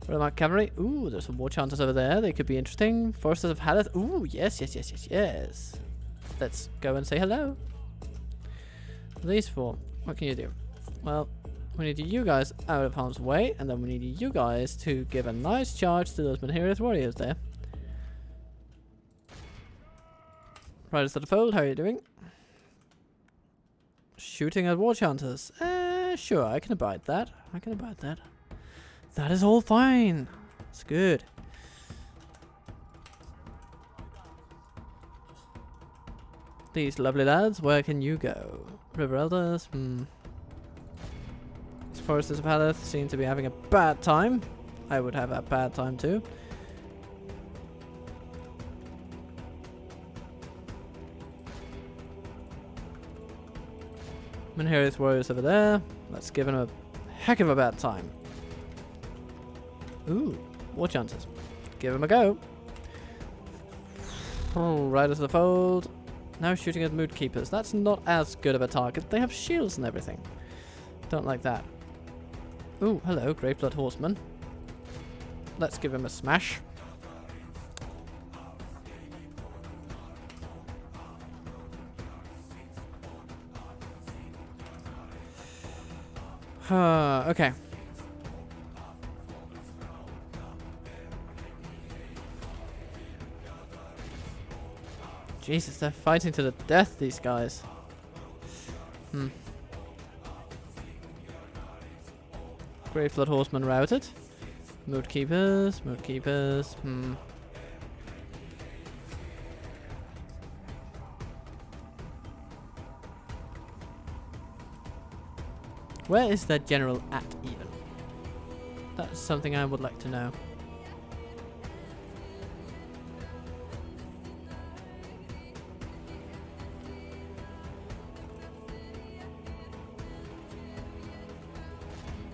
What about cavalry? Ooh, there's some war chanters over there. They could be interesting. Forces of Haleth. Ooh, yes, yes, yes, yes, yes. Let's go and say hello. These four. What can you do? Well, we need you guys out of harm's way, and then we need you guys to give a nice charge to those Minhirith warriors there. Riders of the Fold, how are you doing? Shooting at war chanters. Sure, I can abide that. I can abide that. That is all fine. It's good. These lovely lads, where can you go? River Elders? These Foresters of Haleth seem to be having a bad time. I would have a bad time too. Minhirith warriors over there. Let's give them a heck of a bad time. Ooh, war chanters. Give them a go. Oh, Riders of the Fold. Now shooting at mood keepers. That's not as good of a target. They have shields and everything. Don't like that. Ooh, hello, Graveblood Horseman. Let's give him a smash. Okay. Jesus, they're fighting to the death, these guys. Graveblood Horseman routed. Mood keepers, mood keepers. Where is their general at, even? That's something I would like to know.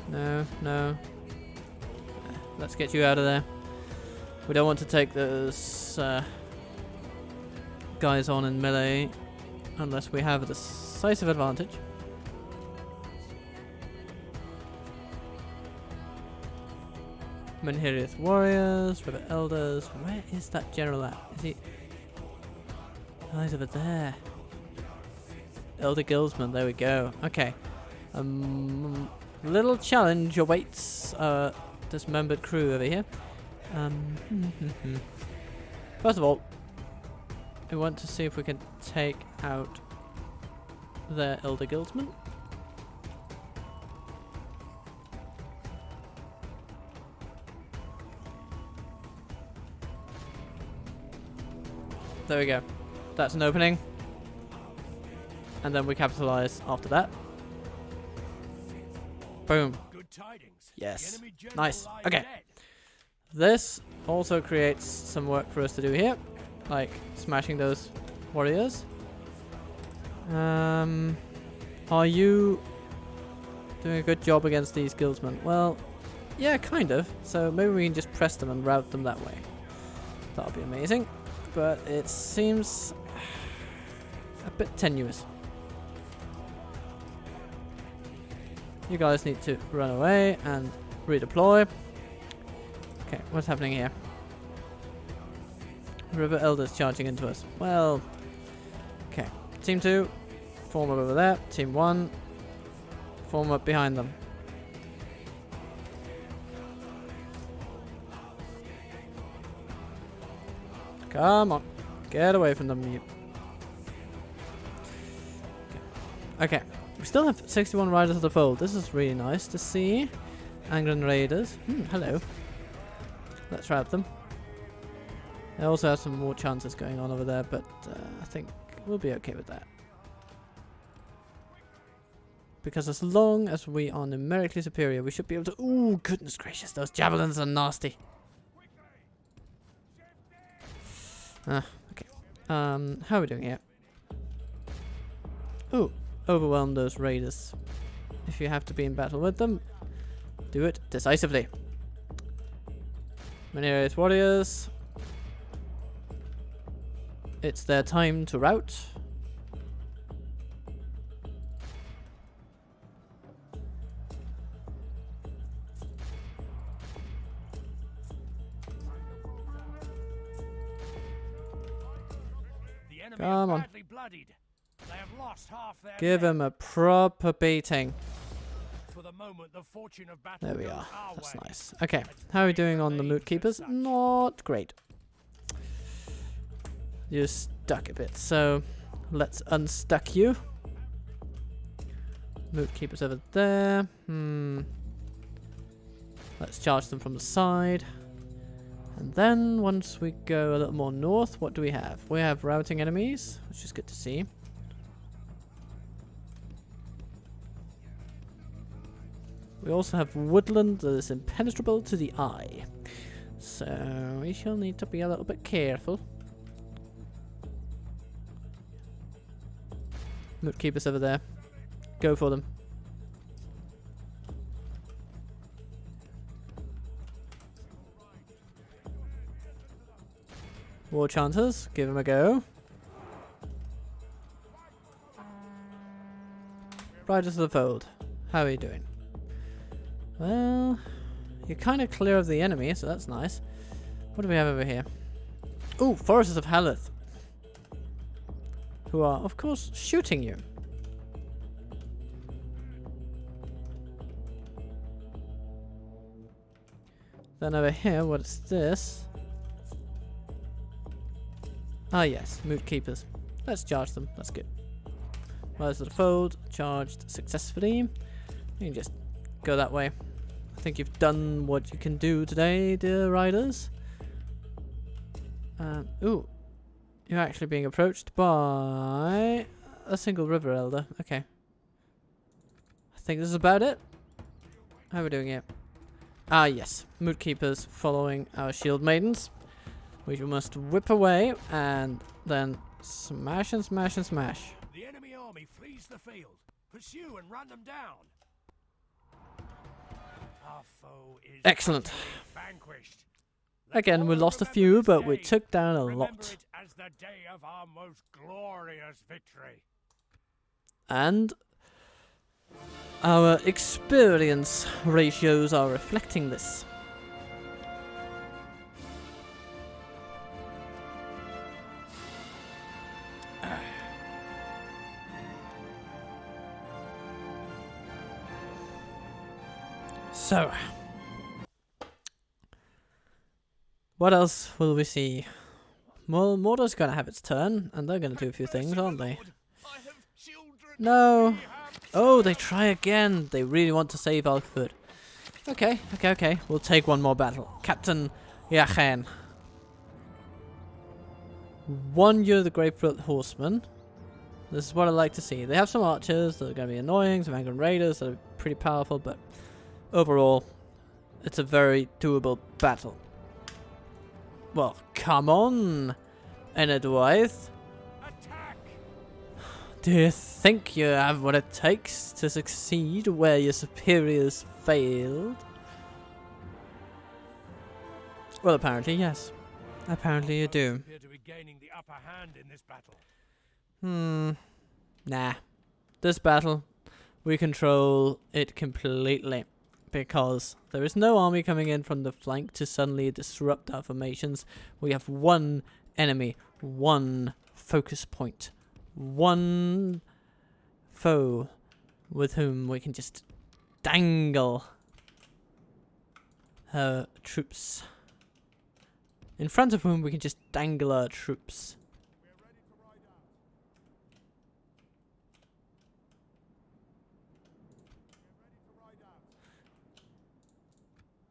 No, no. Let's get you out of there. We don't want to take those guys on in melee unless we have a decisive advantage. Menhirith Warriors, River Elders. Where is that general at? Is he? Oh, he's over there. Elder Guildsman, there we go. Okay. Little challenge awaits dismembered crew over here. First of all, we want to see if we can take out their Elder Guildsman. There we go. That's an opening. And then we capitalize after that. Boom. Good tidings. Yes. Nice. Okay. This also creates some work for us to do here. Like smashing those warriors. Are you doing a good job against these guildsmen? Well, yeah, kind of. So maybe we can just press them and route them that way. That'll be amazing. But it seems a bit tenuous. You guys need to run away and redeploy. Okay, what's happening here? River Elders charging into us. Well, okay. Team 2, form up over there. Team 1, form up behind them. Come on. Get away from them, you. Okay. We still have 61 Riders of the Fold. This is really nice to see. Angren Raiders. Hello. Let's route them. They also have some more chances going on over there, but I think we'll be okay with that. Because as long as we are numerically superior, we should be able to... Ooh, goodness gracious. Those javelins are nasty. Okay. How are we doing here? Ooh. Overwhelm those raiders. If you have to be in battle with them, do it decisively. Menhirith Warriors. It's their time to rout. The enemy Come on. badly bloodied. They have lost half their Give men. them a proper beating. For the moment, the fortune of battle There we goes are. our That's way. nice. Okay, how are we doing on the mood keepers? Not great. You're stuck a bit, so let's unstuck you. Mood keepers over there. Let's charge them from the side. And then once we go a little more north, what do we have? We have routing enemies, which is good to see. We also have woodland that is impenetrable to the eye. So we shall need to be a little bit careful. Mood keepers over there. Go for them. War Chanters, give them a go. Riders of the Fold. How are you doing? Well, you're kind of clear of the enemy, so that's nice. What do we have over here? Ooh, Foresters of Haleth. Who are, of course, shooting you. Then over here, what's this? Ah yes, Moot Keepers. Let's charge them, that's good. Riders of the Fold, charged successfully. You can just go that way. I think you've done what you can do today, dear riders. Ooh. You're actually being approached by a single river elder. Okay. I think this is about it. How are we doing here? Ah, yes. Moot Keepers following our shield maidens. We must whip away and then smash and smash and smash. The enemy army flees the field. Pursue and run them down. Our foe is Excellent. vanquished. Again, we lost a few, but we took down a Remember lot. it as the day of our most glorious victory. And our experience ratios are reflecting this. So, what else will we see? Well, Mordor's gonna have its turn, and they're gonna do a few things, aren't they? No! Oh, they try again! They really want to save Alkford. Okay, okay. We'll take one more battle. Captain Yachen. One year the Grapefruit Horsemen. This is what I like to see. They have some archers that are going to be annoying, some Angron Raiders that are pretty powerful, but overall, it's a very doable battle. Well, come on, Enedwaith. Attack! Do you think you have what it takes to succeed where your superiors failed? Well, apparently, yes. Apparently you do. Appear to be gaining the upper hand in this battle. Nah. This battle, we control it completely. Because there is no army coming in from the flank to suddenly disrupt our formations. We have one enemy, one focus point, one foe with whom we can just dangle our troops. In front of whom we can just dangle our troops.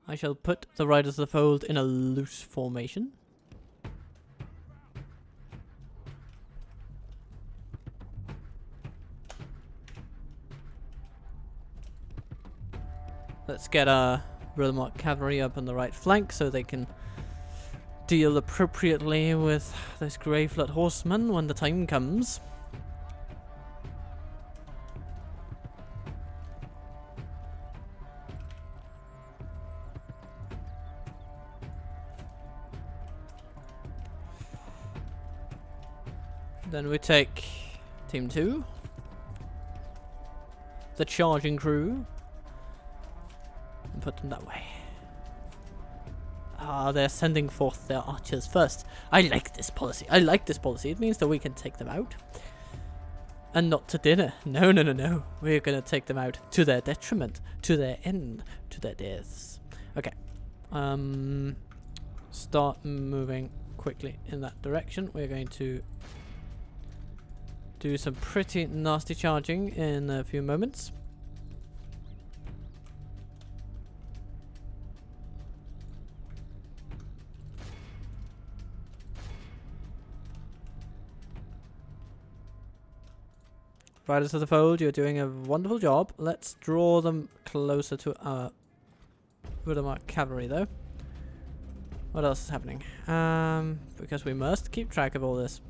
I shall put the Riders of the Fold in a loose formation. Let's get our Rohan Cavalry up on the right flank so they can deal appropriately with this Greyflood Horseman when the time comes. Then we take Team 2, the charging crew, and put them that way. Ah, they're sending forth their archers first. I like this policy. I like this policy. It means that we can take them out. And not to dinner. No, no, no, no. We're going to take them out to their detriment, to their end, to their deaths. Okay. Start moving quickly in that direction. We're going to do some pretty nasty charging in a few moments. Riders of the Fold, you're doing a wonderful job. Let's draw them closer to our Rohan Cavalry though. What else is happening? Because we must keep track of all this.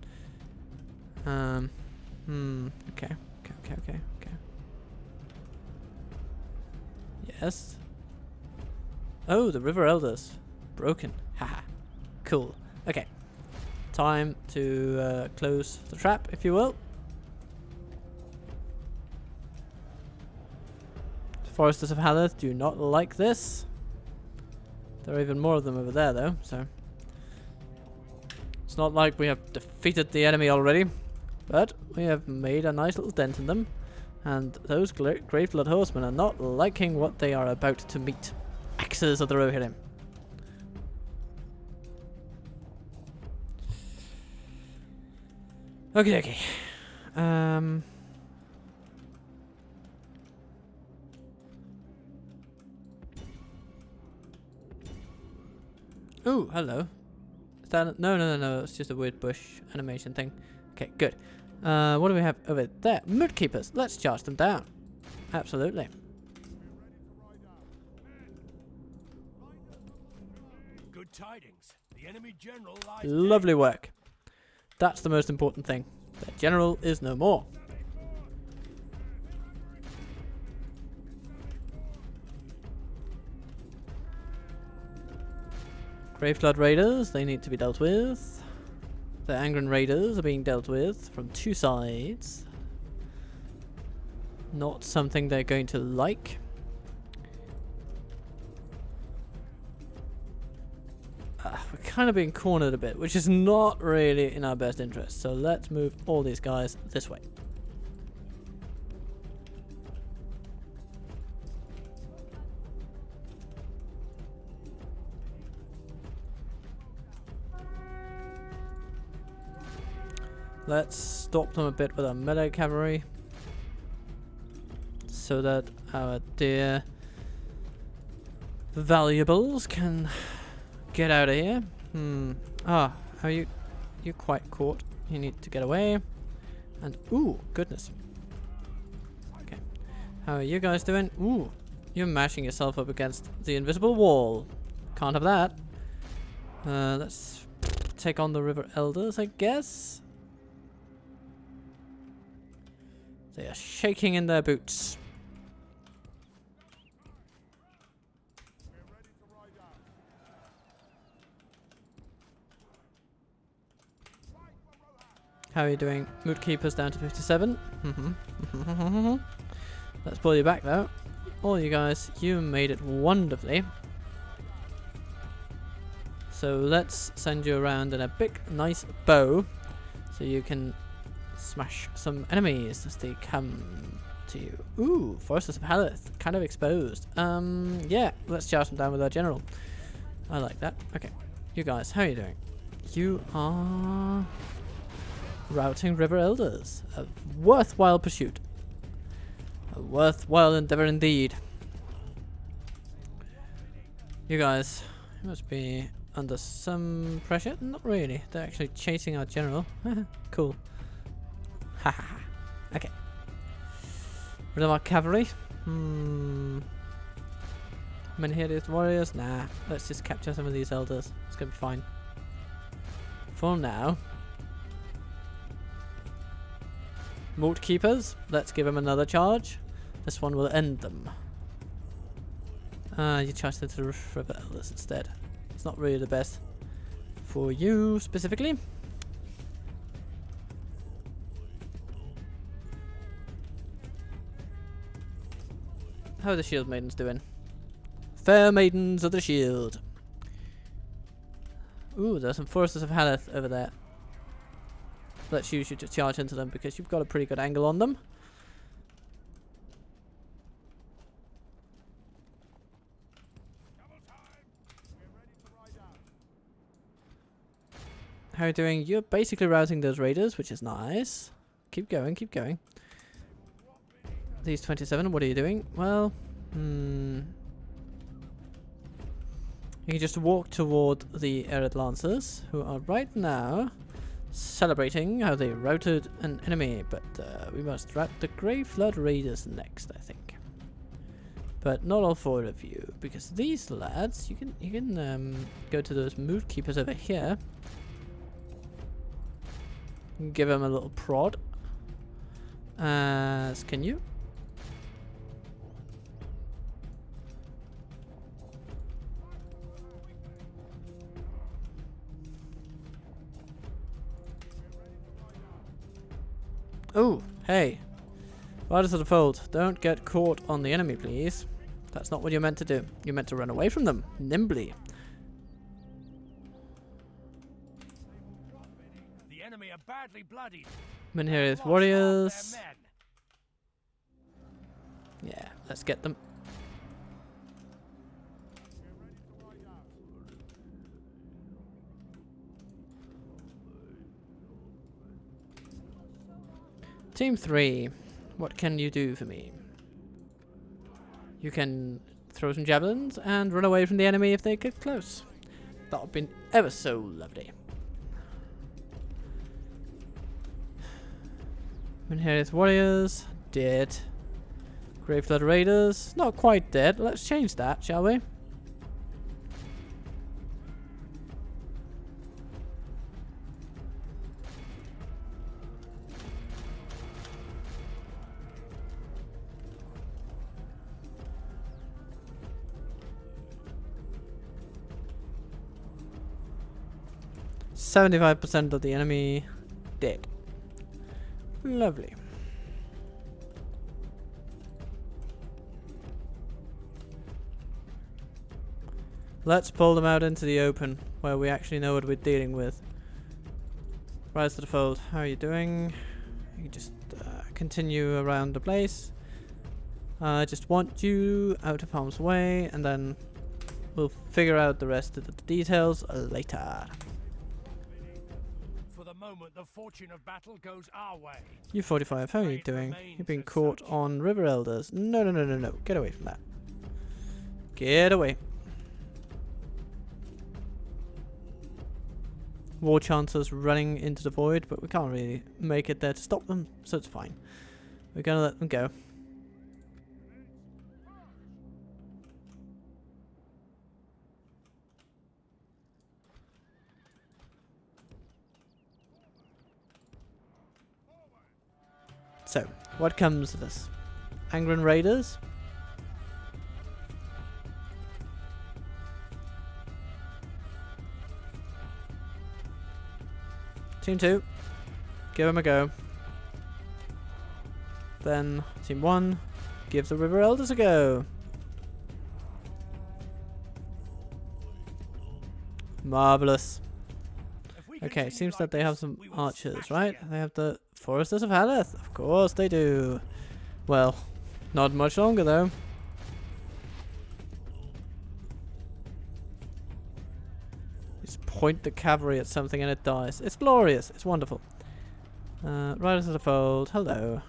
Okay. Yes. Oh, the River Elders. Broken. Haha. Cool. Okay. Time to close the trap, if you will. Foresters of Haleth do not like this. There are even more of them over there, though, so... It's not like we have defeated the enemy already, but we have made a nice little dent in them, and those Grave Blood Horsemen are not liking what they are about to meet. Axes of the Rohirrim. Okay, okay. Oh, hello. Is that no. It's just a weird bush animation thing. Okay, good. What do we have over there? Mood Keepers. Let's charge them down. Absolutely. Good tidings. The enemy general lies Lovely work. That's the most important thing. The general is no more. Graveflood Raiders, they need to be dealt with. The Angren Raiders are being dealt with from two sides. Not something they're going to like. We're kind of being cornered a bit, which is not really in our best interest. So let's move all these guys this way. Let's stop them a bit with our melee cavalry, so that our dear valuables can get out of here. Are you? You're quite caught. You need to get away. And ooh, goodness. Okay, how are you guys doing? Ooh, you're mashing yourself up against the invisible wall. Can't have that. Let's take on the River Elders, I guess. They are shaking in their boots. How are you doing? Mood Keepers down to 57. Let's pull you back though. All you guys, you made it wonderfully. So let's send you around in a big, nice bow, so you can smash some enemies as they come to you. Ooh, Foresters of Haleth, kind of exposed. Yeah, let's charge them down with our general. I like that. Okay, you guys, how are you doing? You are routing River Elders. A worthwhile pursuit. A worthwhile endeavor indeed. You guys, you must be under some pressure. Not really. They're actually chasing our general. Cool. Haha. Okay. Rid of our cavalry. Many hideous warriors? Nah. Let's just capture some of these elders. It's gonna be fine. For now. Moat Keepers. Let's give them another charge. This one will end them. You charged into the River Elders instead. It's not really the best for you specifically. How are the Shield Maidens doing? Fair Maidens of the Shield. Ooh, there's some Foresters of Haleth over there. Let's use you to charge into them because you've got a pretty good angle on them. How are you doing? You're basically routing those raiders, which is nice. Keep going, keep going. These 27, what are you doing? Well, you can just walk toward the Arid Lancers, who are right now celebrating how they routed an enemy, but we must rout the Grey Flood Raiders next, I think. But not all four of you, because these lads, you can go to those Mood Keepers over here. Give them a little prod. Can you? Oh, hey. Riders of the Fold, don't get caught on the enemy, please. That's not what you're meant to do. You're meant to run away from them, nimbly. The enemy are badly bloodied. And here is Lost half warriors. their men. Yeah, let's get them. Team 3, what can you do for me? You can throw some javelins and run away from the enemy if they get close. That would be ever so lovely. And here is warriors, dead. Graveflood raiders, not quite dead. Let's change that, shall we? %75% of the enemy dead. Lovely. Let's pull them out into the open, where we actually know what we're dealing with. Rise to the Fold, how are you doing? You just continue around the place. I just want you out of harm's way, and then we'll figure out the rest of the details later. For the moment, the fortune of battle goes our way. You 45, how are you doing? You've been caught on River Elders. No, no, no, no, no. Get away from that. Get away. War Chancers running into the void, but we can't really make it there to stop them, so it's fine. We're gonna let them go. So, what comes of this? Angren Raiders? Team 2, give them a go. Then Team 1, give the River Elders a go. Marvelous. Okay, seems that they have some archers, right? They have the Foresters of Haleth. Of course they do. Well, not much longer though. Just point the cavalry at something and it dies. It's glorious. It's wonderful. Riders of the Fold. Hello.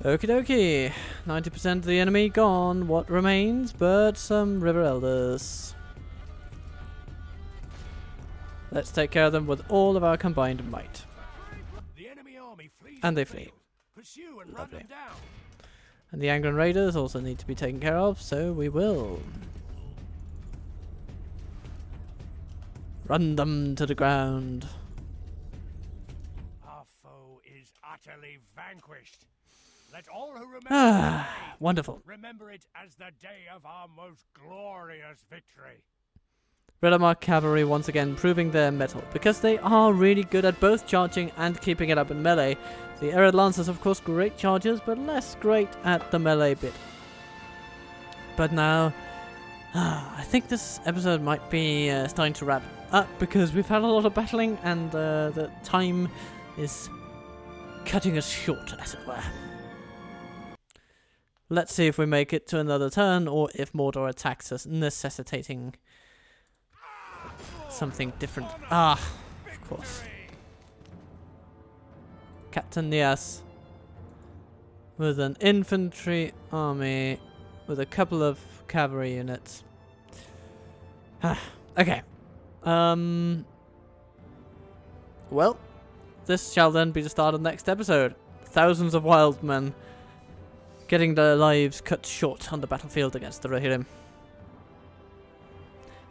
Okie dokie. 90% of the enemy gone. What remains but some River Elders. Let's take care of them with all of our combined might. The enemy army flees And they the flee. field. Pursue and Lovely. run them down. And the Angren Raiders also need to be taken care of, so we will. Run them to the ground. Our foe is utterly vanquished. Let all who remember Ah, this day wonderful. remember it as the day of our most glorious victory. Relamar Cavalry once again proving their mettle, because they are really good at both charging and keeping it up in melee. The Arid Lancers, of course, great chargers, but less great at the melee bit. But now, I think this episode might be starting to wrap up, because we've had a lot of battling, and the time is cutting us short, as it were. Let's see if we make it to another turn, or if Mordor attacks us, necessitating something different. Ah, of course. Captain Nias with an infantry army with a couple of cavalry units. Okay. Well, this shall then be the start of the next episode. Thousands of wild men getting their lives cut short on the battlefield against the Rohirrim.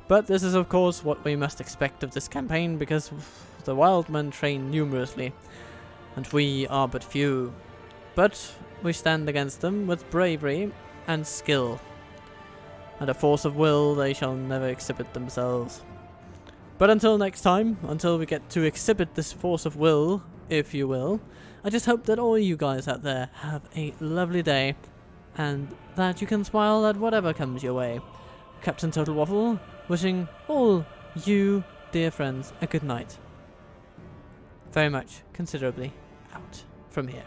But this is of course what we must expect of this campaign, because the wild men train numerously, and we are but few. But we stand against them with bravery and skill. and a force of will they shall never exhibit themselves. But until next time, until we get to exhibit this force of will, if you will, I just hope that all you guys out there have a lovely day, and that you can smile at whatever comes your way. Captain Total Waffle, wishing all you dear friends a good night. Very much, considerably, out from here.